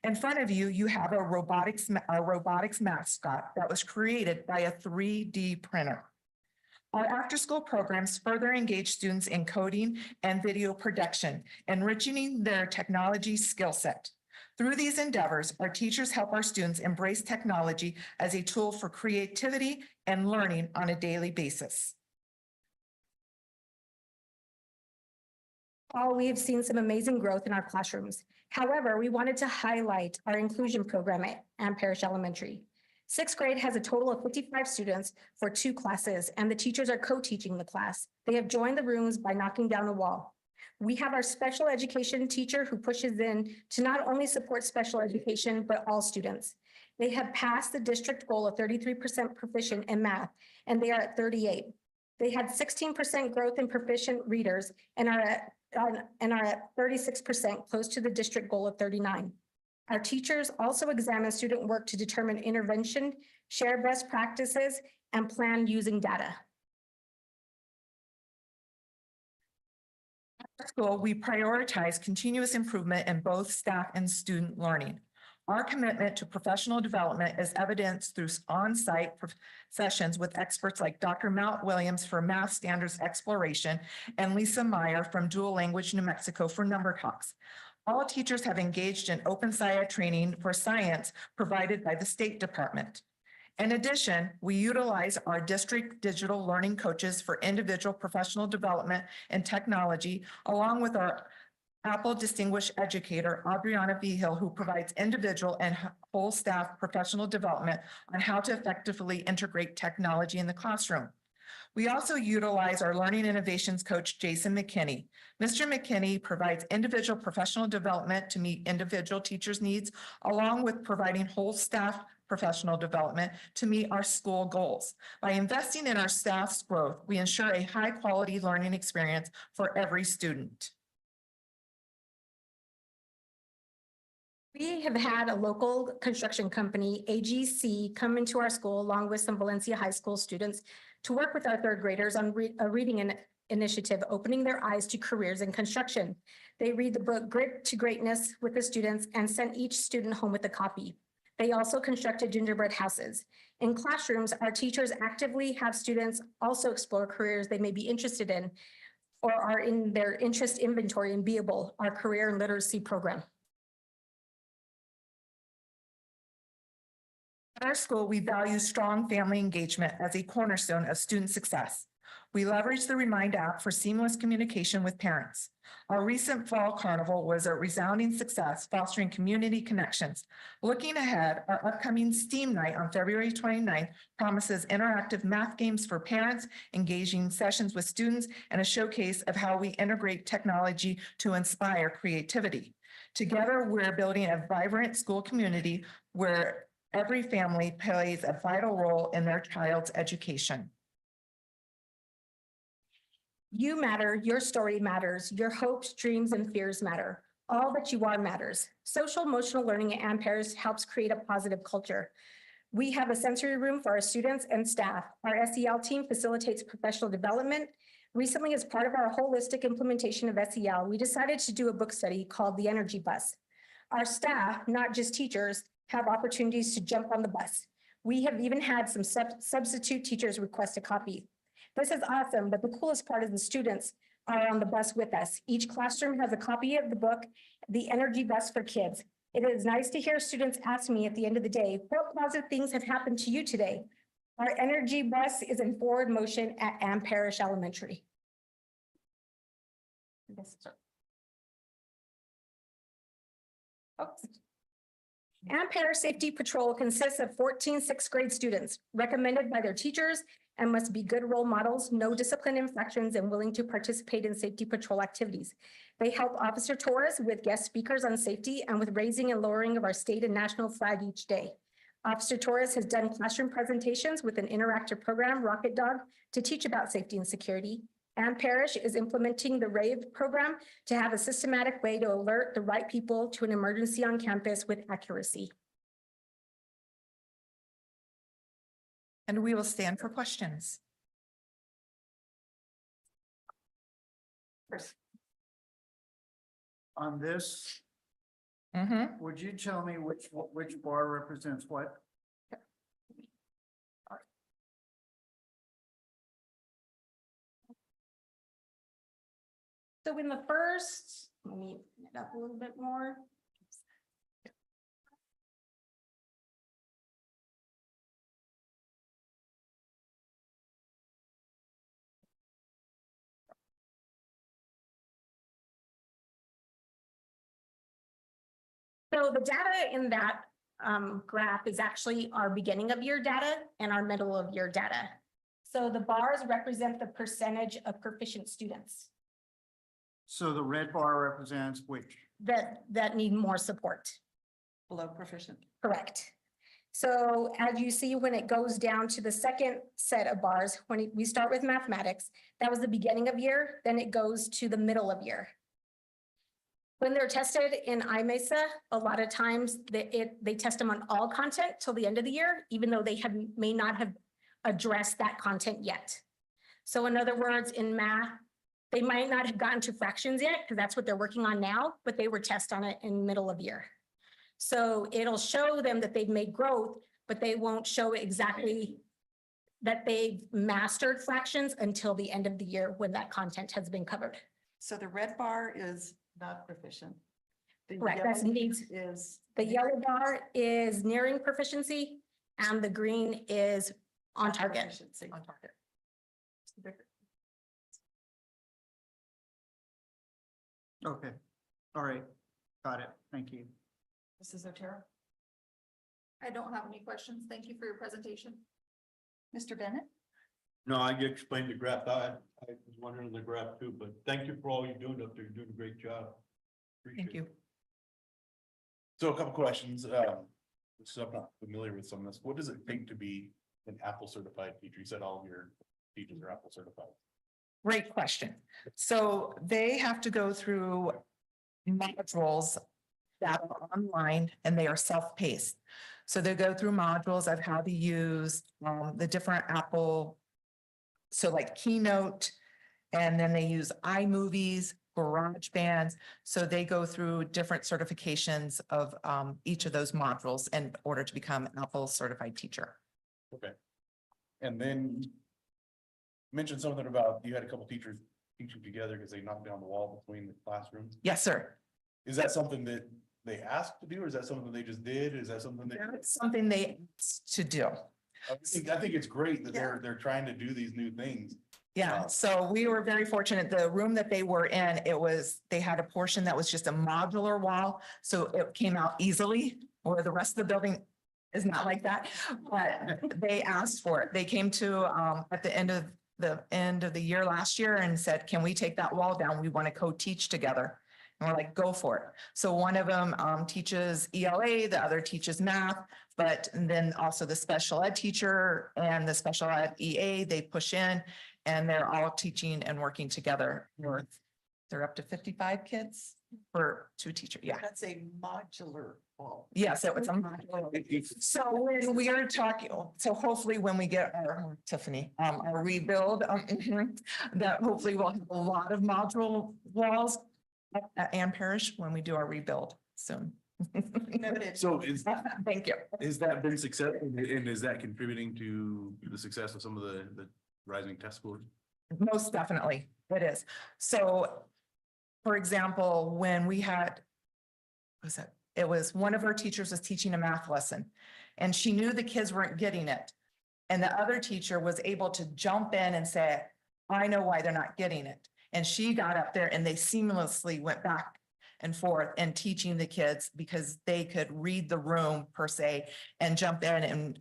B: In front of you, you have a robotics mascot that was created by a 3D printer. Our after-school programs further engage students in coding and video production, enriching their technology skill set. Through these endeavors, our teachers help our students embrace technology as a tool for creativity and learning on a daily basis.
I: We have seen some amazing growth in our classrooms. However, we wanted to highlight our inclusion program at Ann Parish Elementary. 6th grade has a total of 55 students for 2 classes, and the teachers are co-teaching the class. They have joined the rooms by knocking down the wall. We have our special education teacher who pushes in to not only support special education, but all students. They have passed the district goal of 33% proficient in math, and they are at 38. They had 16% growth in proficient readers and are at 36%, close to the district goal of 39. Our teachers also examine student work to determine intervention, share best practices, and plan using data.
B: At school, we prioritize continuous improvement in both staff and student learning. Our commitment to professional development is evidenced through on-site sessions with experts like Dr. Mount Williams for Math Standards Exploration and Lisa Meyer from Dual Language New Mexico for Number Talks. All teachers have engaged in Open SciED training for science provided by the State Department. In addition, we utilize our district digital learning coaches for individual professional development and technology, along with our Apple Distinguished Educator Adriana Vigil, who provides individual and whole staff professional development on how to effectively integrate technology in the classroom. We also utilize our learning innovations coach, Jason McKinney. Mr. McKinney provides individual professional development to meet individual teachers' needs, along with providing whole staff professional development to meet our school goals. By investing in our staff's growth, we ensure a high-quality learning experience for every student.
I: We have had a local construction company, AGC, come into our school along with some Valencia High School students to work with our third graders on a reading initiative, opening their eyes to careers in construction. They read the book Grit to Greatness with the students and sent each student home with a copy. They also constructed gingerbread houses. In classrooms, our teachers actively have students also explore careers they may be interested in or are in their interest inventory in Beable, our career and literacy program. At our school, we value strong family engagement as a cornerstone of student success. We leverage the Remind app for seamless communication with parents. Our recent fall carnival was a resounding success, fostering community connections. Looking ahead, our upcoming STEAM night on February 29th promises interactive math games for parents, engaging sessions with students, and a showcase of how we integrate technology to inspire creativity. Together, we're building a vibrant school community where every family plays a vital role in their child's education. You matter, your story matters, your hopes, dreams, and fears matter. All that you are matters. Social emotional learning at Ampere helps create a positive culture. We have a sensory room for our students and staff. Our SEL team facilitates professional development. Recently, as part of our holistic implementation of SEL, we decided to do a book study called The Energy Bus. Our staff, not just teachers, have opportunities to jump on the bus. We have even had some substitute teachers request a copy. This is awesome, but the coolest part is the students are on the bus with us. Each classroom has a copy of the book, The Energy Bus for Kids. It is nice to hear students ask me at the end of the day, what positive things have happened to you today? Our energy bus is in forward motion at Ann Parish Elementary. Oops. Ann Parish Safety Patrol consists of 14 sixth grade students recommended by their teachers and must be good role models, no discipline infractions, and willing to participate in safety patrol activities. They help Officer Torres with guest speakers on safety and with raising and lowering of our state and national flag each day. Officer Torres has done classroom presentations with an interactive program, Rocket Dog, to teach about safety and security. Ann Parish is implementing the RAVE program to have a systematic way to alert the right people to an emergency on campus with accuracy.
B: And we will stand for questions.
H: On this,
B: Mm-hmm.
H: would you tell me which bar represents what?
I: So in the first, let me open it up a little bit more. So the data in that graph is actually our beginning of year data and our middle of year data. So the bars represent the percentage of proficient students
H: So the red bar represents which?
I: that need more support.
B: Below proficient.
I: Correct. So as you see, when it goes down to the second set of bars, when we start with mathematics, that was the beginning of year, then it goes to the middle of year. When they're tested in IMESA, a lot of times they test them on all content till the end of the year, even though they may not have addressed that content yet. So in other words, in math, they might not have gotten to fractions yet because that's what they're working on now, but they were tested on it in middle of year. So it'll show them that they've made growth, but they won't show exactly that they've mastered fractions until the end of the year when that content has been covered.
B: So the red bar is not proficient. The
I: Correct, that's
B: yellow
I: needs.
B: is.
I: The yellow bar is nearing proficiency and the green is on target.
B: Proficiency. On target.
H: Okay. All right, got it. Thank you.
B: Mrs. Otero?
L: I don't have any questions. Thank you for your presentation.
B: Mr. Bennett?
D: No, I explained the graph. I was wondering the graph too, but thank you for all you're doing up there. You're doing a great job.
B: Thank
D: Appreciate
B: you.
D: it.
G: So a couple questions, so I'm not familiar with some of this. What does it take to be an Apple certified teacher? You said all of your teachers are Apple certified.
M: Great question. So they have to go through modules that are online and they are self-paced. So they go through modules of how to use the different Apple. So like Keynote, and then they use iMovies, GarageBand. So they go through different certifications of each of those modules in order to become an Apple certified teacher.
G: Okay. And then you mentioned something about you had a couple teachers teaching together because they knocked down the wall between the classrooms.
M: Yes, sir.
G: Is that something that they asked to do, or is that something they just did? Is that something that?
M: That's something they asked to do.
G: I think it's great that they're trying to do these new things.
M: Yeah, so we were very fortunate. The room that they were in, they had a portion that was just a modular wall, so it came out easily, where the rest of the building is not like that. But they asked for it. They came to, at the end of the year last year and said, can we take that wall down? We want to co-teach together. And we're like, go for it. So one of them teaches ELA, the other teaches math, but then also the special ed teacher and the special ed EA, they push in and they're all teaching and working together. They're up to 55 kids for 2 teachers. Yeah.
B: That's a modular wall.
M: Yes, it was a modular. So when we are talking, so hopefully when we get our Tiffany, our rebuild, that hopefully we'll have a lot of module walls at Ann Parish when we do our rebuild soon.
B: Noted.
G: So
M: Thank you.
G: is that been successful and is that contributing to the success of some of the rising test scores?
M: Most definitely, it is. So, for example, when we had, it was one of our teachers was teaching a math lesson and she knew the kids weren't getting it. And the other teacher was able to jump in and say, I know why they're not getting it. And she got up there and they seamlessly went back and forth and teaching the kids because they could read the room per se and jump in and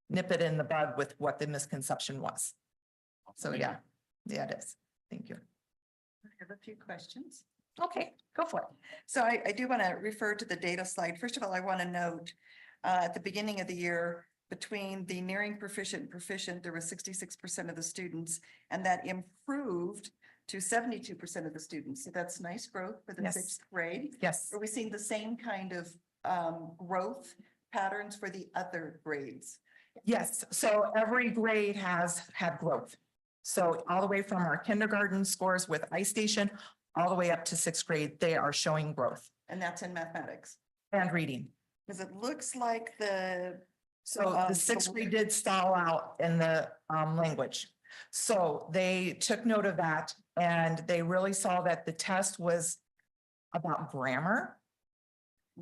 M: nip it in the bud with what the misconception was. So yeah, it is. Thank you.
B: I have a few questions.
M: Okay, go for it.
B: So I do want to refer to the data slide. First of all, I want to note at the beginning of the year, between the nearing proficient and proficient, there was 66% of the students, and that improved to 72% of the students. So that's nice growth for the
M: Yes.
B: 6th grade.
M: Yes.
B: Are we seeing the same kind of growth patterns for the other grades?
M: Yes, so every grade has had growth. So all the way from our kindergarten scores with iStation, all the way up to 6th grade, they are showing growth
B: And that's in mathematics.
M: and reading.
B: Because it looks like
M: So the 6th grade did stall out in the language. So they took note of that and they really saw that the test was about grammar.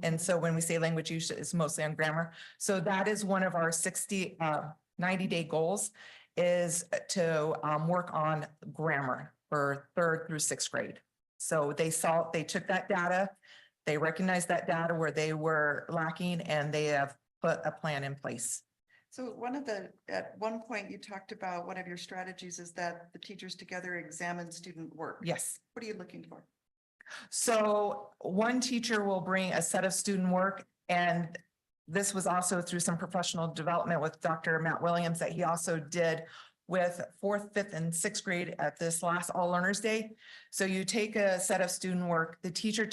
M: And so when we say language use, it's mostly on grammar. So that is one of our 90-day goals is to work on grammar for 3rd through 6th grade. So they took that data, they recognized that data where they were lacking and they have put a plan in place.
B: So at one point you talked about one of your strategies is that the teachers together examine student work.
M: Yes.
B: What are you looking for?
M: So one teacher will bring a set of student work, and this was also through some professional development with Dr. Matt Williams that he also did with 4th, 5th, and 6th grade at this last All Learners Day. So you take a set of student work, the teacher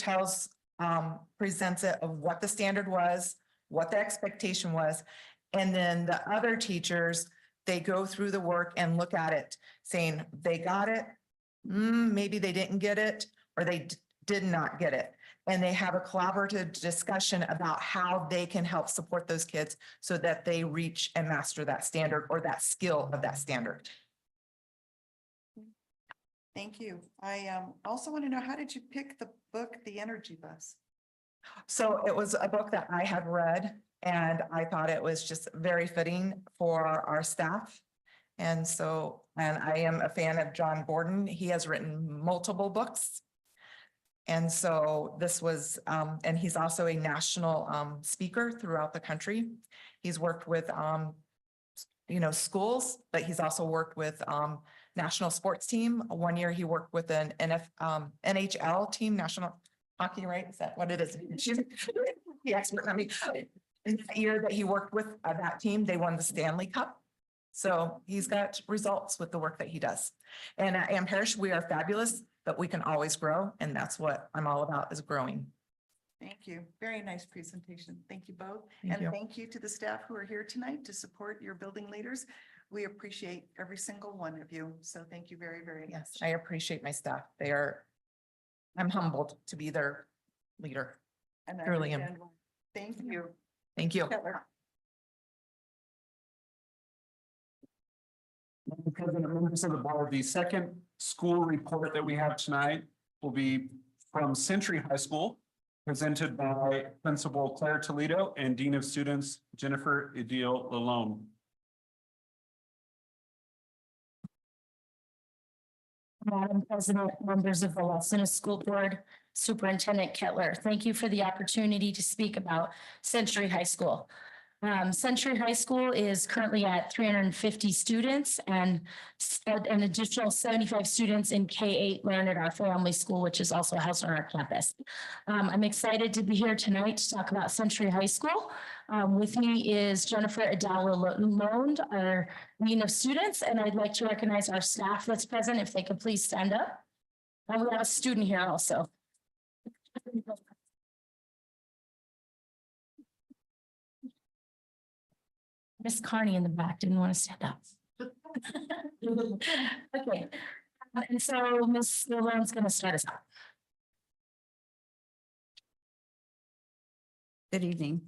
M: presents it of what the standard was, what the expectation was, and then the other teachers, they go through the work and look at it, saying they got it, maybe they didn't get it, or they did not get it. And they have a collaborative discussion about how they can help support those kids so that they reach and master that standard or that skill of that standard.
B: Thank you. I also want to know, how did you pick the book, The Energy Bus?
M: So it was a book that I had read and I thought it was just very fitting for our staff. And I am a fan of John Gordon. He has written multiple books. And so this was, and he's also a national speaker throughout the country. He's worked with schools, but he's also worked with national sports team. One year he worked with an NHL team, national hockey, right? Is that what it is? She's the expert. I mean, in that year that he worked with that team, they won the Stanley Cup. So he's got results with the work that he does. And at Am Parish, we are fabulous, but we can always grow. And that's what I'm all about, is growing.
B: Thank you. Very nice presentation. Thank you both.
M: Thank
B: And
M: you.
B: thank you to the staff who are here tonight to support your building leaders. We appreciate every single one of you. So thank you very, very much.
M: Yes, I appreciate my staff. I'm humbled to be their leader.
B: And I
M: truly am.
B: understand why. Thank you.
M: Thank you.
B: Kettler.
E: Madam President, members of the board, the second school report that we have tonight will be from Century High School, presented by Principal Claire Toledo and Dean of Students Jennifer Edil Lalone.
I: Madam President, members of the Los Angeles School Board, Superintendent Kettler, thank you for the opportunity to speak about Century High School. Century High School is currently at 350 students, and an additional 75 students in K-8 learn at our family school, which is also housed on our campus. I'm excited to be here tonight to talk about Century High School. With me is Jennifer Adala Lalone, our Dean of Students, and I'd like to recognize our staff that's present, if they could please stand up. And we have a student here also. Miss Carney in the back didn't want to stand up. Okay, and so Miss Lalone's going to start us out.
N: Good evening.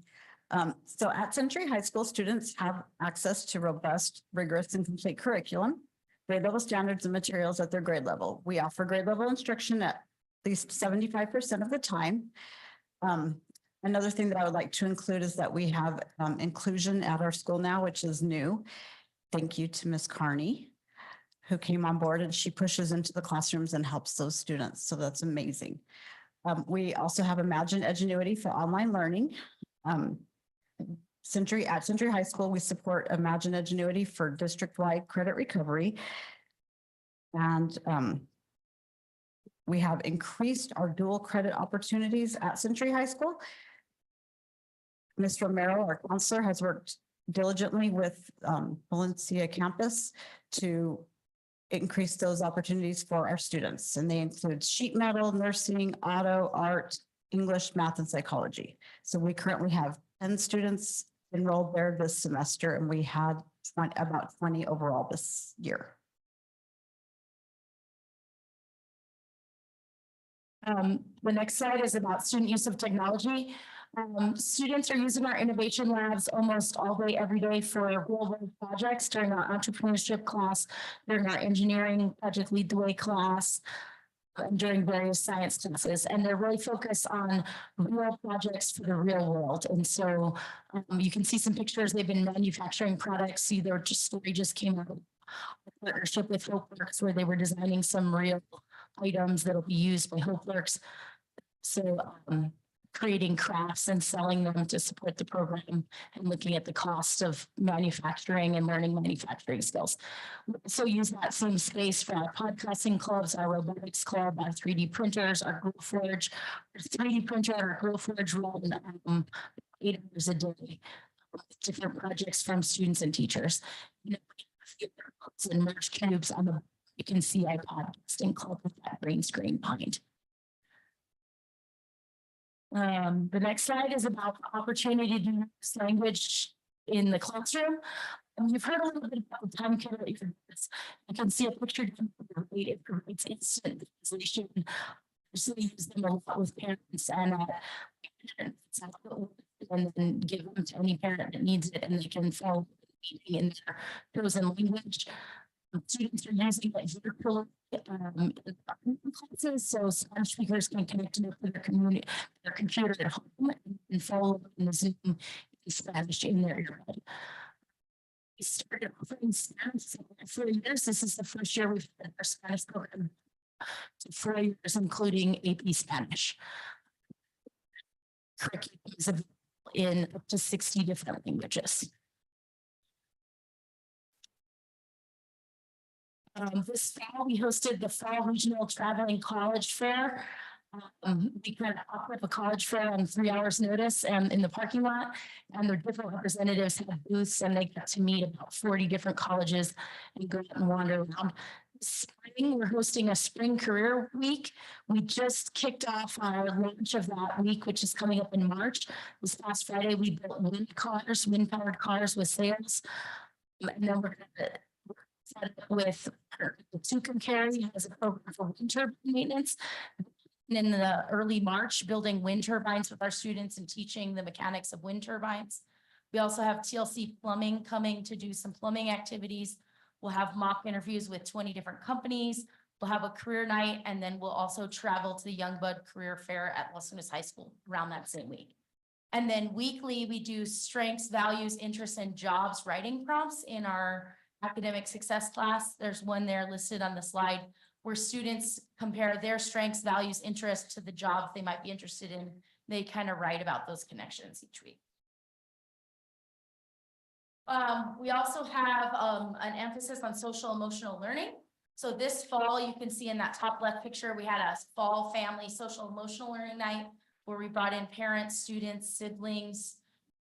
N: So at Century High School, students have access to robust, rigorous, and complete curriculum, grade level standards and materials at their grade level. We offer grade level instruction at least 75% of the time. Another thing that I would like to include is that we have inclusion at our school now, which is new. Thank you to Ms. Carney, who came on board, and she pushes into the classrooms and helps those students. So that's amazing. We also have Imagine Edgenuity for online learning. At Century High School, we support Imagine Edgenuity for district-wide credit recovery. And we have increased our dual credit opportunities at Century High School. Ms. Romero, our counselor, has worked diligently with Valencia campus to increase those opportunities for our students. And they include sheet metal, nursing, auto, art, English, math, and psychology. So we currently have 10 students enrolled there this semester, and we had about 20 overall this year.
I: The next slide is about student use of technology. Students are using our innovation labs almost all day, every day for real-world projects during our entrepreneurship class, during our engineering project lead the way class, and during various science classes. And they're really focused on real projects for the real world. And so you can see some pictures. They've been manufacturing products. See, their story just came out of a partnership with HopeWorks, where they were designing some real items that'll be used by HopeWorks. So creating crafts and selling them to support the program, and looking at the cost of manufacturing and learning manufacturing skills. We also use that same space for our podcasting clubs, our robotics club, our 3D printers, our GrowForge. Our 3D printer, our GrowForge run 8 hours a day. Different projects from students and teachers. And merge cubes on the, you can see our podcasting club with that green screen behind. The next slide is about the opportunity to use language in the classroom. You've heard a little bit about the time killer. You can see a picture. It provides instant translation. So we use them a lot with parents, and then give them to any parent that needs it, and they can follow in their chosen language. Students are using it virtually classes, so Spanish speakers can connect to their community, their computer at home, and follow in the Zoom in Spanish in their earbud. We started offering Spanish for years. This is the first year we've had our Spanish program
N: to 4 years, including AP Spanish. Curriculum is available in up to 60 different languages. This fall, we hosted the Fall Regional Traveling College Fair. We kind of offered a college fair on 3 hours notice and in the parking lot, and their different representatives had booths and they got to meet about 40 different colleges and go out and wander around. Spring, we're hosting a spring career week. We just kicked off our launch of that week, which is coming up in March. This past Friday, we built wind-powered cars with sails. And then we're gonna set up with Tucumcari Carry has a program for wind turbine maintenance. And in the early March, building wind turbines with our students and teaching the mechanics of wind turbines. We also have TLC Plumbing coming to do some plumbing activities. We'll have mock interviews with 20 different companies. We'll have a career night, and then we'll also travel to the Young Bud Career Fair at Las Lunas High School around that same week. And then weekly, we do strengths, values, interests, and jobs writing prompts in our academic success class. There's one there listed on the slide where students compare their strengths, values, interests to the jobs they might be interested in. They kind of write about those connections each week. We also have an emphasis on social emotional learning. So this fall, you can see in that top left picture, we had a fall family social emotional learning night where we brought in parents, students, siblings,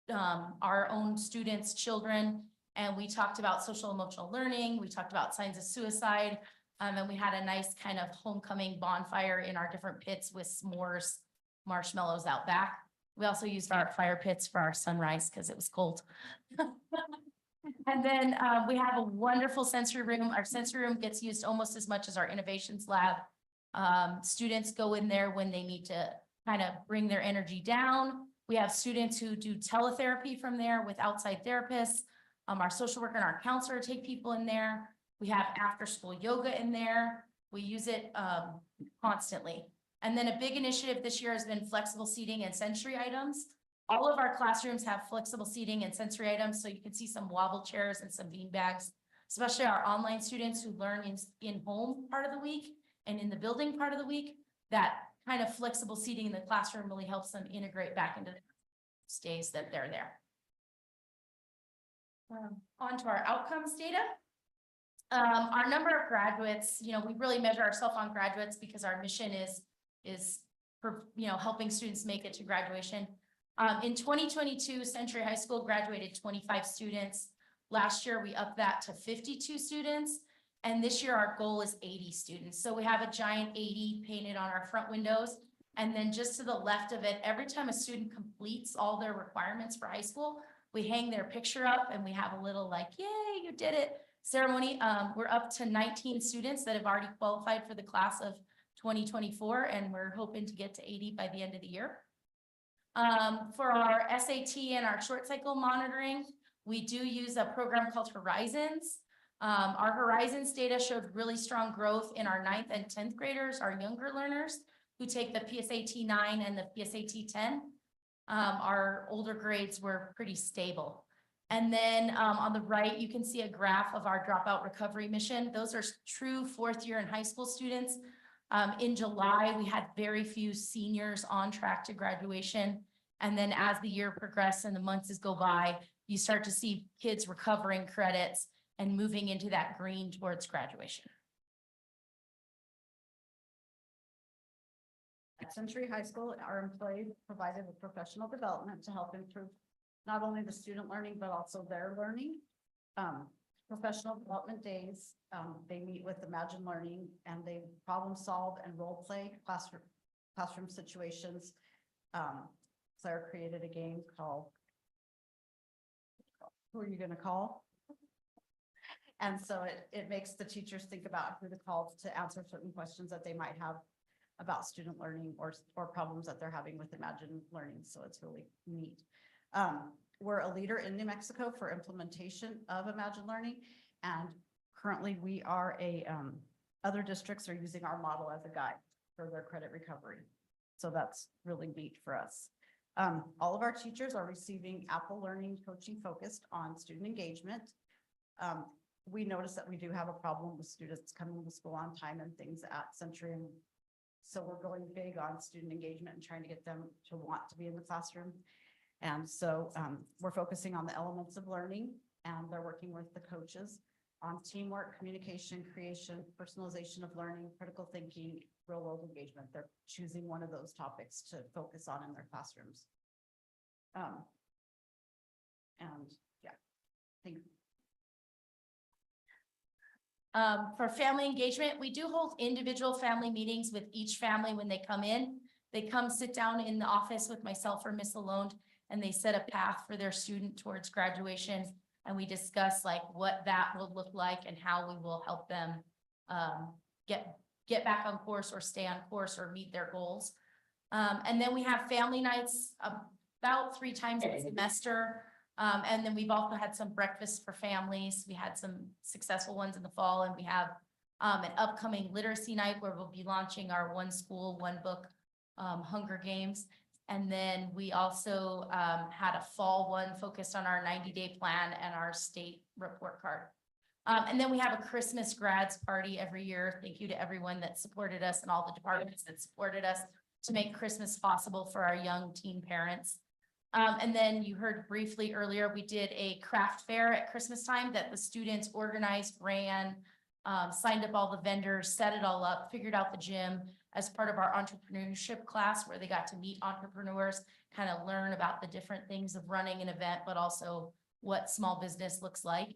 N: our own students, children, and we talked about social emotional learning. We talked about signs of suicide. And we had a nice kind of homecoming bonfire in our different pits with s'mores, marshmallows out back. We also used our fire pits for our sunrise because it was cold. And then we have a wonderful sensory room. Our sensory room gets used almost as much as our innovations lab. Students go in there when they need to kind of bring their energy down. We have students who do teletherapy from there with outside therapists. Our social worker and our counselor take people in there. We have after school yoga in there. We use it constantly. And then a big initiative this year has been flexible seating and sensory items. All of our classrooms have flexible seating and sensory items. So you can see some wobble chairs and some bean bags, especially our online students who learn in home part of the week and in the building part of the week. That kind of flexible seating in the classroom really helps them integrate back into the days that they're there. On to our outcomes data. Our number of graduates, we really measure ourselves on graduates because our mission is for, helping students make it to graduation. In 2022, Century High School graduated 25 students. Last year, we upped that to 52 students. And this year, our goal is 80 students. So we have a giant 80 painted on our front windows. And then just to the left of it, every time a student completes all their requirements for high school, we hang their picture up and we have a little like, yay, you did it ceremony. We're up to 19 students that have already qualified for the class of 2024, and we're hoping to get to 80 by the end of the year. For our SAT and our short cycle monitoring, we do use a program called Horizons. Our Horizons data showed really strong growth in our 9th and 10th graders, our younger learners who take the PSAT 9 and the PSAT 10. Our older grades were pretty stable. And then on the right, you can see a graph of our dropout recovery mission. Those are true 4th year and high school students. In July, we had very few seniors on track to graduation. And then as the year progressed and the months go by, you start to see kids recovering credits and moving into that green towards graduation. At Century High School, our employees provided with professional development to help improve not only the student learning, but also their learning. Professional development days, they meet with Imagine Learning and they problem solve and role play classroom situations. Claire created a game called Who Are You Gonna Call? And so it makes the teachers think about who to call to answer certain questions that they might have about student learning or problems that they're having with Imagine Learning. So it's really neat. We're a leader in New Mexico for implementation of Imagine Learning. And currently we are other districts are using our model as a guide for their credit recovery. So that's really neat for us. All of our teachers are receiving Apple Learning coaching focused on student engagement. we notice that we do have a problem with students coming to school on time and things at Century. And so we're going big on student engagement and trying to get them to want to be in the classroom. And so we're focusing on the elements of learning, and they're working with the coaches on teamwork, communication, creation, personalization of learning, critical thinking, real world engagement. They're choosing one of those topics to focus on in their classrooms. And yeah, thank you.
O: For family engagement, we do hold individual family meetings with each family when they come in. They come sit down in the office with myself or Miss Alone, and they set a path for their student towards graduation. And we discuss like what that will look like and how we will help them get back on course or stay on course or meet their goals. And then we have family nights about 3 times a semester. And then we've also had some breakfasts for families. We had some successful ones in the fall, and we have an upcoming literacy night where we'll be launching our One School, One Book Hunger Games. And then we also had a fall one focused on our 90-day plan and our state report card. And then we have a Christmas grads party every year. Thank you to everyone that supported us and all the departments that supported us to make Christmas possible for our young teen parents. And then you heard briefly earlier, we did a craft fair at Christmas time that the students organized, ran, signed up all the vendors, set it all up, figured out the gym as part of our entrepreneurship class where they got to meet entrepreneurs, kind of learn about the different things of running an event, but also what small business looks like.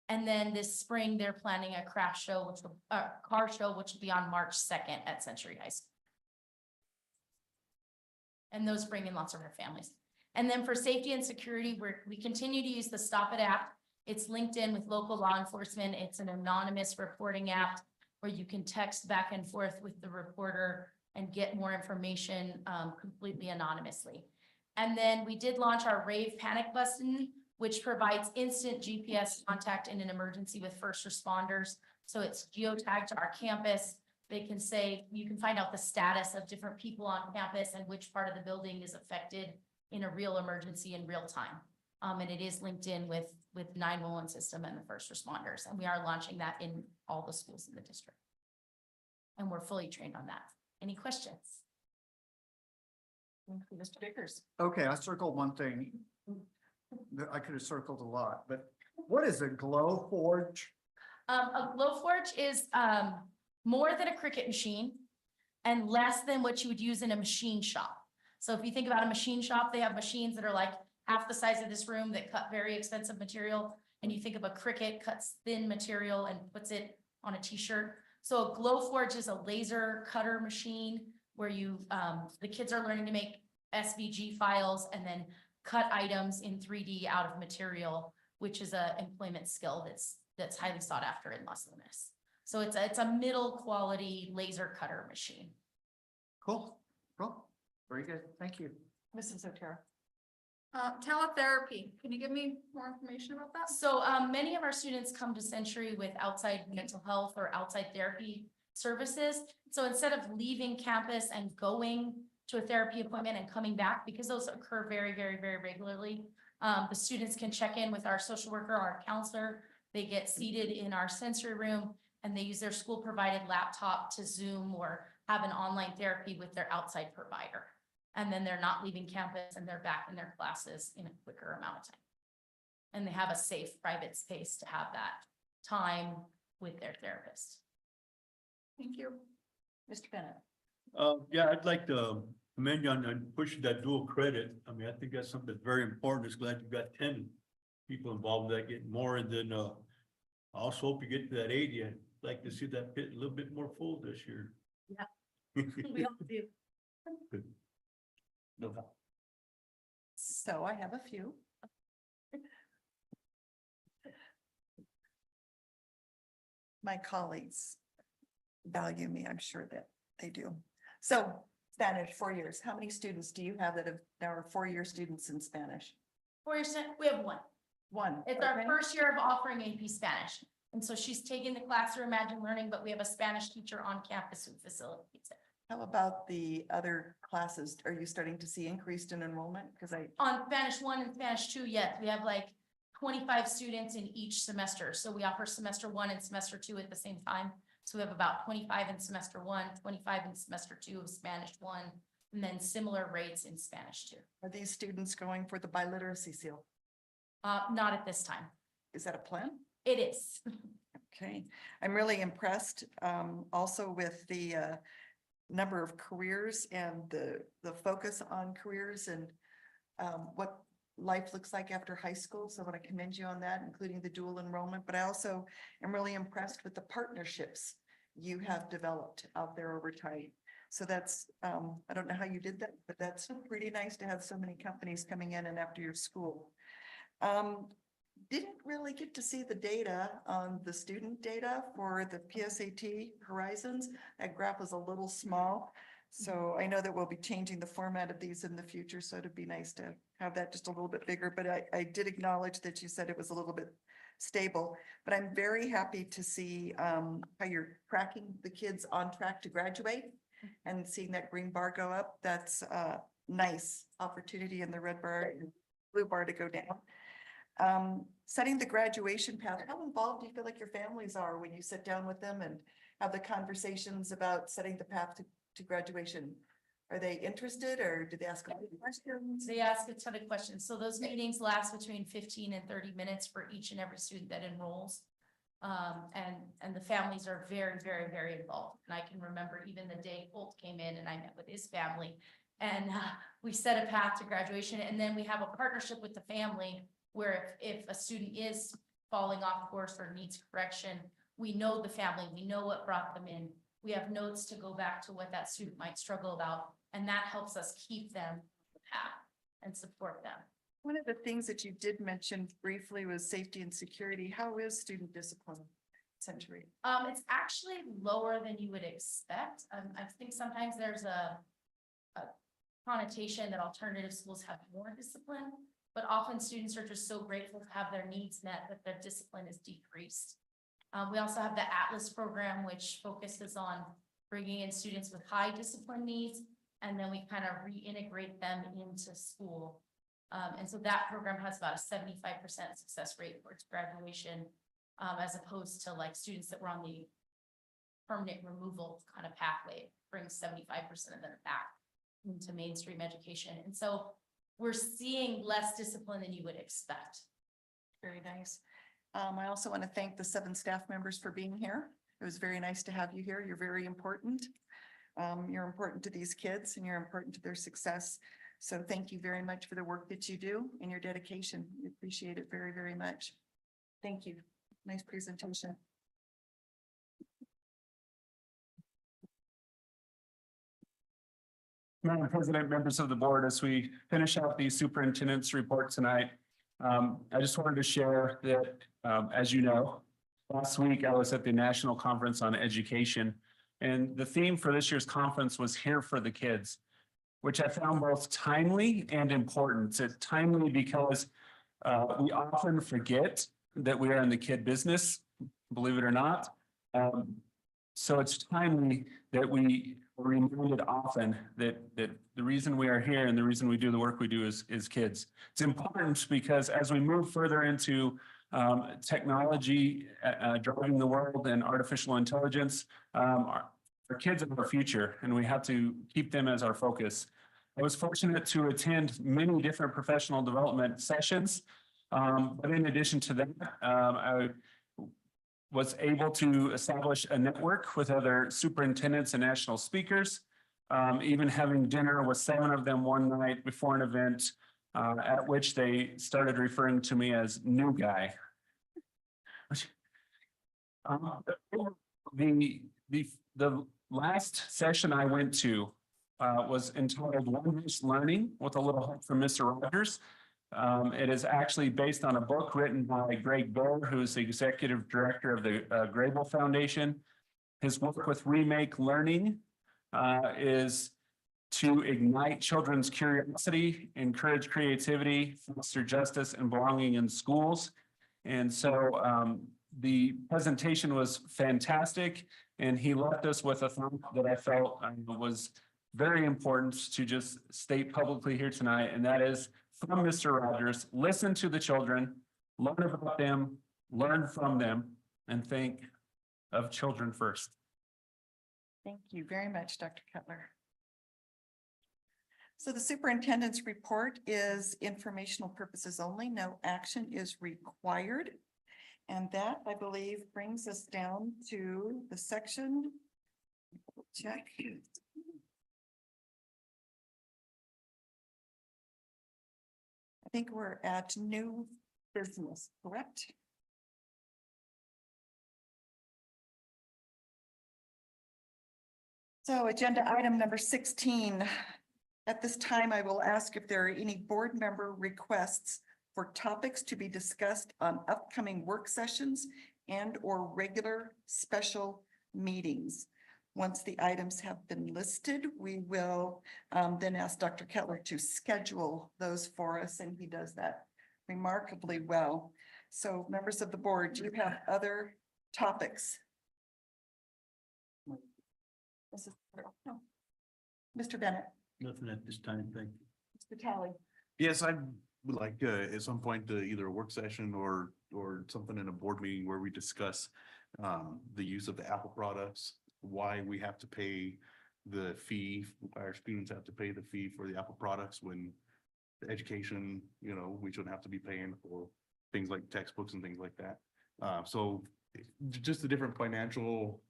O: And then this spring, they're planning a craft show, which will, car show, which will be on March 2nd at Century High School. And those bring in lots of our families. And then for safety and security, we continue to use the Stop It app. It's linked in with local law enforcement. It's an anonymous reporting app where you can text back and forth with the reporter and get more information completely anonymously. And then we did launch our Rave Panic Button, which provides instant GPS contact in an emergency with first responders. So it's geotagged to our campus. They can say, you can find out the status of different people on campus and which part of the building is affected in a real emergency in real time. And it is linked in with 911 system and the first responders. And we are launching that in all the schools in the district. And we're fully trained on that. Any questions?
B: Mr. Vickers.
H: Okay, I circled one thing. I could have circled a lot, but what is a glow forge?
O: A Glowforge is more than a Cricut machine and less than what you would use in a machine shop. So if you think about a machine shop, they have machines that are like half the size of this room that cut very expensive material. And you think of a Cricut cuts thin material and puts it on a t-shirt. So a Glowforge is a laser cutter machine where you, the kids are learning to make SVG files and then cut items in 3D out of material, which is a employment skill that's highly sought after in Las Lunas. So it's a middle quality laser cutter machine.
H: Cool, cool, very good, thank you.
B: Mrs. Otero.
L: Teletherapy, can you give me more information about that?
O: So many of our students come to Century with outside mental health or outside therapy services. So instead of leaving campus and going to a therapy appointment and coming back, because those occur very, very, very regularly, the students can check in with our social worker, our counselor. They get seated in our sensory room and they use their school provided laptop to Zoom or have an online therapy with their outside provider. And then they're not leaving campus and they're back in their classes in a quicker amount of time. And they have a safe private space to have that time with their therapist.
L: Thank you.
B: Mr. Bennett.
D: Yeah, I'd like to commend you on pushing that dual credit. I mean, I think that's something that's very important. It's glad you've got 10 people involved in that, getting more, and then I also hope you get to that 80. I'd like to see that pit a little bit more full this year.
O: Yeah. We all do.
D: No doubt.
B: So I have a few. My colleagues value me, I'm sure that they do. So Spanish, 4 years. How many students do you have that are 4-year students in Spanish?
O: 4 years, we have one.
B: One.
O: It's our
B: Okay.
O: first year of offering AP Spanish. And so she's taking the class through Imagine Learning, but we have a Spanish teacher on campus who facilitates it.
B: How about the other classes? Are you starting to see increased in enrollment? Because
O: On Spanish 1 and Spanish 2, yes, we have like 25 students in each semester. So we offer semester 1 and semester 2 at the same time. So we have about 25 in semester 1, 25 in semester 2 of Spanish 1, and then similar rates in Spanish 2.
B: Are these students going for the biliteracy seal?
O: Not at this time.
B: Is that a plan?
O: It is.
B: Okay, I'm really impressed also with the number of careers and the focus on careers and what life looks like after high school. So I want to commend you on that, including the dual enrollment, but I also am really impressed with the partnerships you have developed out there over time. So that's, I don't know how you did that, but that's pretty nice to have so many companies coming in and after your school. Didn't really get to see the data on the student data for the PSAT Horizons. That graph was a little small. So I know that we'll be changing the format of these in the future, so it'd be nice to have that just a little bit bigger, but I did acknowledge that you said it was a little bit stable. But I'm very happy to see how you're tracking the kids on track to graduate and seeing that green bar go up. That's a nice opportunity, and the red bar and blue bar to go down. Setting the graduation path, how involved do you feel like your families are when you sit down with them and have the conversations about setting the path to graduation? Are they interested, or do they ask a lot of questions?
O: They ask a ton of questions. So those meetings last between 15 and 30 minutes for each and every student that enrolls. And the families are very, very, very involved. And I can remember even the day Holt came in and I met with his family, and we set a path to graduation. And then we have a partnership with the family where if a student is falling off course or needs correction, we know the family, we know what brought them in. We have notes to go back to what that student might struggle about, and that helps us keep them on the path and support them.
B: One of the things that you did mention briefly was safety and security. How is student discipline at Century?
O: It's actually lower than you would expect. I think sometimes there's a connotation that alternative schools have more discipline, but often students are just so grateful to have their needs met that their discipline is decreased. We also have the Atlas program, which focuses on bringing in students with high discipline needs, and then we kind of reintegrate them into school. And so that program has about a 75% success rate towards graduation, as opposed to like students that were on the permanent removal kind of pathway, brings 75% of them back into mainstream education. And so we're seeing less discipline than you would expect.
B: Very nice. I also want to thank the 7 staff members for being here. It was very nice to have you here. You're very important. You're important to these kids and you're important to their success. So thank you very much for the work that you do and your dedication. We appreciate it very, very much. Thank you. Nice presentation.
E: Madam President, members of the board, as we finish out the superintendent's report tonight, I just wanted to share that, as you know, last week I was at the National Conference on Education, and the theme for this year's conference was Here for the Kids, which I found both timely and important. It's timely because we often forget that we are in the kid business, believe it or not. So it's timely that we are reminded often that the reason we are here and the reason we do the work we do is kids. It's important because as we move further into technology driving the world and artificial intelligence, our kids are our future, and we have to keep them as our focus. I was fortunate to attend many different professional development sessions, but in addition to that, I was able to establish a network with other superintendents and national speakers, even having dinner with 7 of them one night before an event at which they started referring to me as new guy. The last session I went to was entitled One-Based Learning with a Little Help from Mr. Rogers. It is actually based on a book written by Greg Boer, who is the executive director of the Grable Foundation. His work with Remake Learning is to ignite children's curiosity, encourage creativity, foster justice and belonging in schools. And so the presentation was fantastic, and he left us with a thought that I felt was very important to just state publicly here tonight, and that is, from Mr. Rogers: listen to the children, learn about them, learn from them, and think of children first.
B: Thank you very much, Dr. Cutler. So the superintendent's report is informational purposes only. No action is required. And that, I believe, brings us down to the section. Check. I think we're at new business, correct? So agenda item number 16. At this time, I will ask if there are any board member requests for topics to be discussed on upcoming work sessions and or regular special meetings. Once the items have been listed, we will then ask Dr. Kettler to schedule those for us, and he does that remarkably well. So members of the board, do you have other topics? No. Mr. Bennett,
D: Nothing at this time, thank you.
B: Mr. Talley.
G: Yes, I would like at some point to either a work session or something in a board meeting where we discuss the use of the Apple products, why we have to pay the fee, our students have to pay the fee for the Apple products when the education, we shouldn't have to be paying for things like textbooks and things like that. So just the different financial,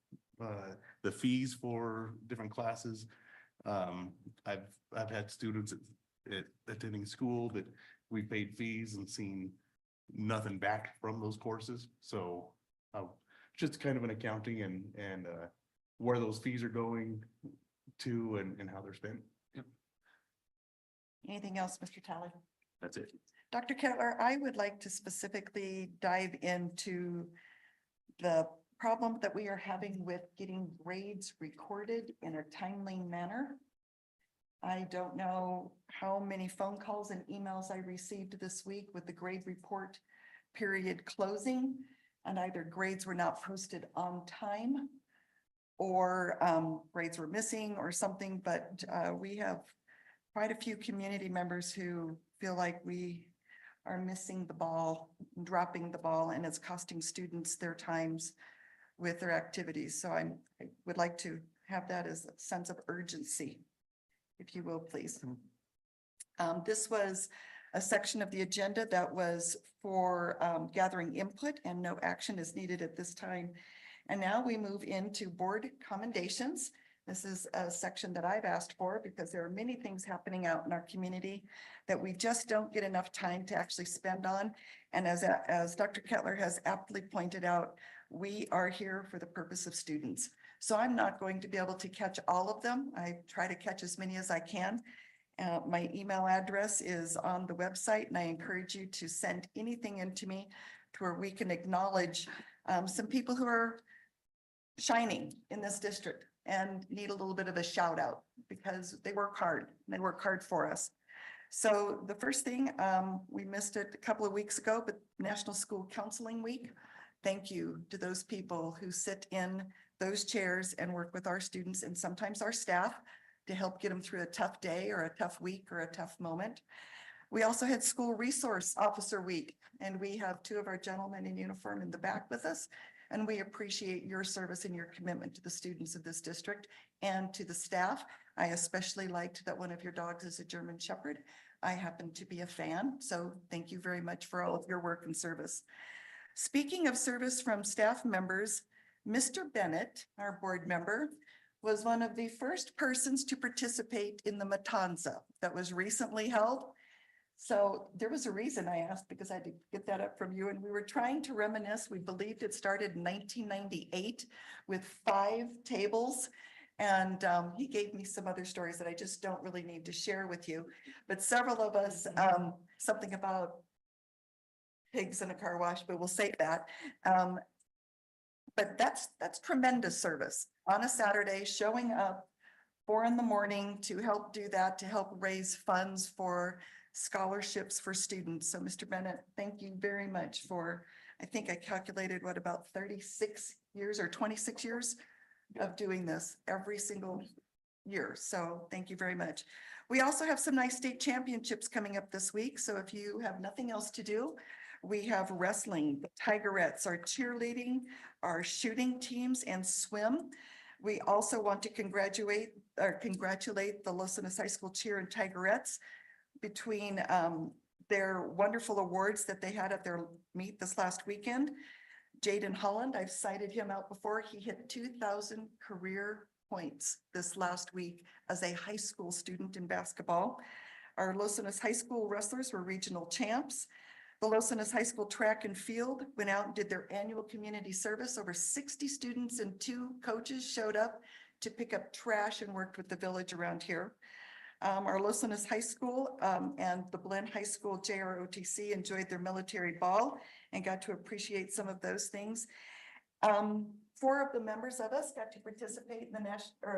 G: the fees for different classes. I've had students at attending school that we paid fees and seen nothing back from those courses. So just kind of an accounting and where those fees are going to and how they're spent. Yep.
B: Anything else, Mr. Talley?
G: That's it.
B: Dr. Kettler, I would like to specifically dive into the problem that we are having with getting grades recorded in a timely manner. I don't know how many phone calls and emails I received this week with the grade report period closing, and either grades were not posted on time or grades were missing or something, but we have quite a few community members who feel like we are missing the ball, dropping the ball, and it's costing students their times with their activities. So I would like to have that as a sense of urgency, if you will, please. This was a section of the agenda that was for gathering input, and no action is needed at this time. And now we move into board commendations. This is a section that I've asked for because there are many things happening out in our community that we just don't get enough time to actually spend on. And as Dr. Kettler has aptly pointed out, we are here for the purpose of students. So I'm not going to be able to catch all of them. I try to catch as many as I can. My email address is on the website, and I encourage you to send anything in to me to where we can acknowledge some people who are shining in this district and need a little bit of a shout out because they work hard. They work hard for us. So the first thing, we missed it a couple of weeks ago, but National School Counseling Week. Thank you to those people who sit in those chairs and work with our students and sometimes our staff to help get them through a tough day or a tough week or a tough moment. We also had School Resource Officer Week, and we have two of our gentlemen in uniform in the back with us. And we appreciate your service and your commitment to the students of this district and to the staff. I especially liked that one of your dogs is a German Shepherd. I happen to be a fan, so thank you very much for all of your work and service. Speaking of service from staff members, Mr. Bennett, our board member, was one of the first persons to participate in the Matanza that was recently held. So there was a reason I asked, because I had to get that up from you, and we were trying to reminisce. We believed it started in 1998 with 5 tables. And he gave me some other stories that I just don't really need to share with you. But several of us, something about pigs in a car wash, but we'll save that. But that's tremendous service on a Saturday, showing up 4 a.m. to help do that, to help raise funds for scholarships for students. So Mr. Bennett, thank you very much for, I think I calculated what, about 36 years or 26 years of doing this every single year. So thank you very much. We also have some nice state championships coming up this week. So if you have nothing else to do, We have wrestling, the Tigerettes, our cheerleading, our shooting teams and swim. We also want to congratulate the Los Angeles High School Cheer and Tigerettes between their wonderful awards that they had at their meet this last weekend. Jaden Holland, I've cited him out before. He hit 2,000 career points this last week as a high school student in basketball. Our Los Angeles High School wrestlers were regional champs. The Los Angeles High School track and field went out and did their annual community service. Over 60 students and 2 coaches showed up to pick up trash and worked with the village around here. Our Los Angeles High School and the Blinn High School JROTC enjoyed their military ball and got to appreciate some of those things. 4 of the members of us got to participate in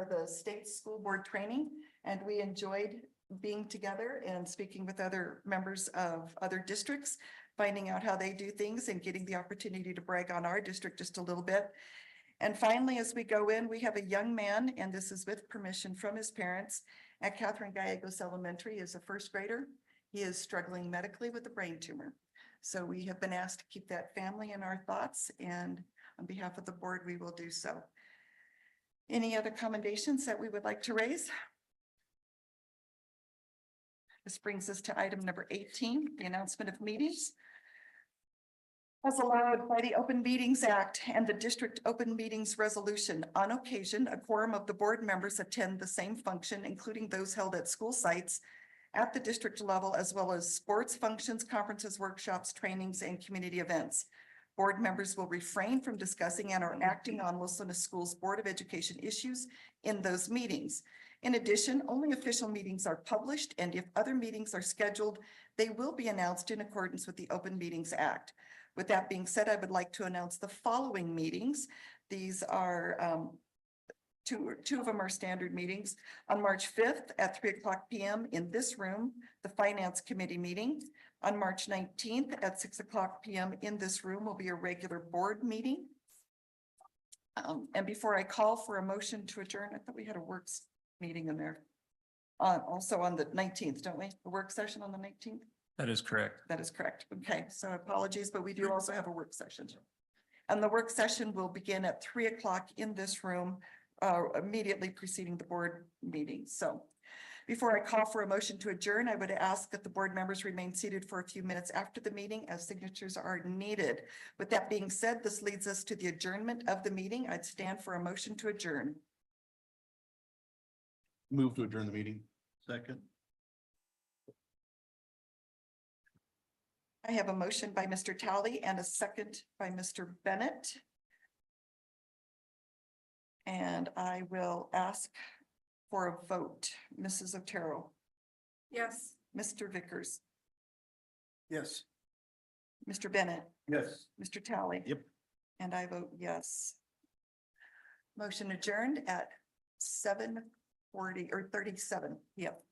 B: the state school board training, and we enjoyed being together and speaking with other members of other districts, finding out how they do things and getting the opportunity to brag on our district just a little bit. And finally, as we go in, we have a young man, and this is with permission from his parents, at Catherine Gallegos Elementary, is a 1st grader. He is struggling medically with a brain tumor. So we have been asked to keep that family in our thoughts, and on behalf of the board, we will do so. Any other commendations that we would like to raise? This brings us to item number 18, the announcement of meetings. As allowed by the Open Meetings Act and the District Open Meetings Resolution, on occasion, a quorum of the board members attend the same function, including those held at school sites at the district level, as well as sports functions, conferences, workshops, trainings, and community events. Board members will refrain from discussing and or acting on Los Angeles Schools Board of Education issues in those meetings. In addition, only official meetings are published, and if other meetings are scheduled, they will be announced in accordance with the Open Meetings Act. With that being said, I would like to announce the following meetings. These are two of them are standard meetings. On March 5th at 3:00 p.m. in this room, the Finance Committee meeting. On March 19th at 6:00 p.m. in this room will be a regular board meeting. And before I call for a motion to adjourn, I thought we had a works meeting in there. Also on the 19th, don't we? A work session on the 19th?
C: That is correct.
B: That is correct. Okay, so apologies, but we do also have a work session. And the work session will begin at 3:00 in this room, immediately preceding the board meeting. So before I call for a motion to adjourn, I would ask that the board members remain seated for a few minutes after the meeting as signatures are needed. With that being said, this leads us to the adjournment of the meeting. I'd stand for a motion to adjourn.
G: Move to adjourn the meeting.
D: Second.
B: I have a motion by Mr. Talley and a second by Mr. Bennett. And I will ask for a vote. Mrs. Otero,
L: Yes.
B: Mr. Vickers,
D: Yes.
B: Mr. Bennett,
D: Yes.
B: Mr. Talley.
G: Yep.
B: And I vote yes. Motion adjourned at 7:40 or 37. Yep.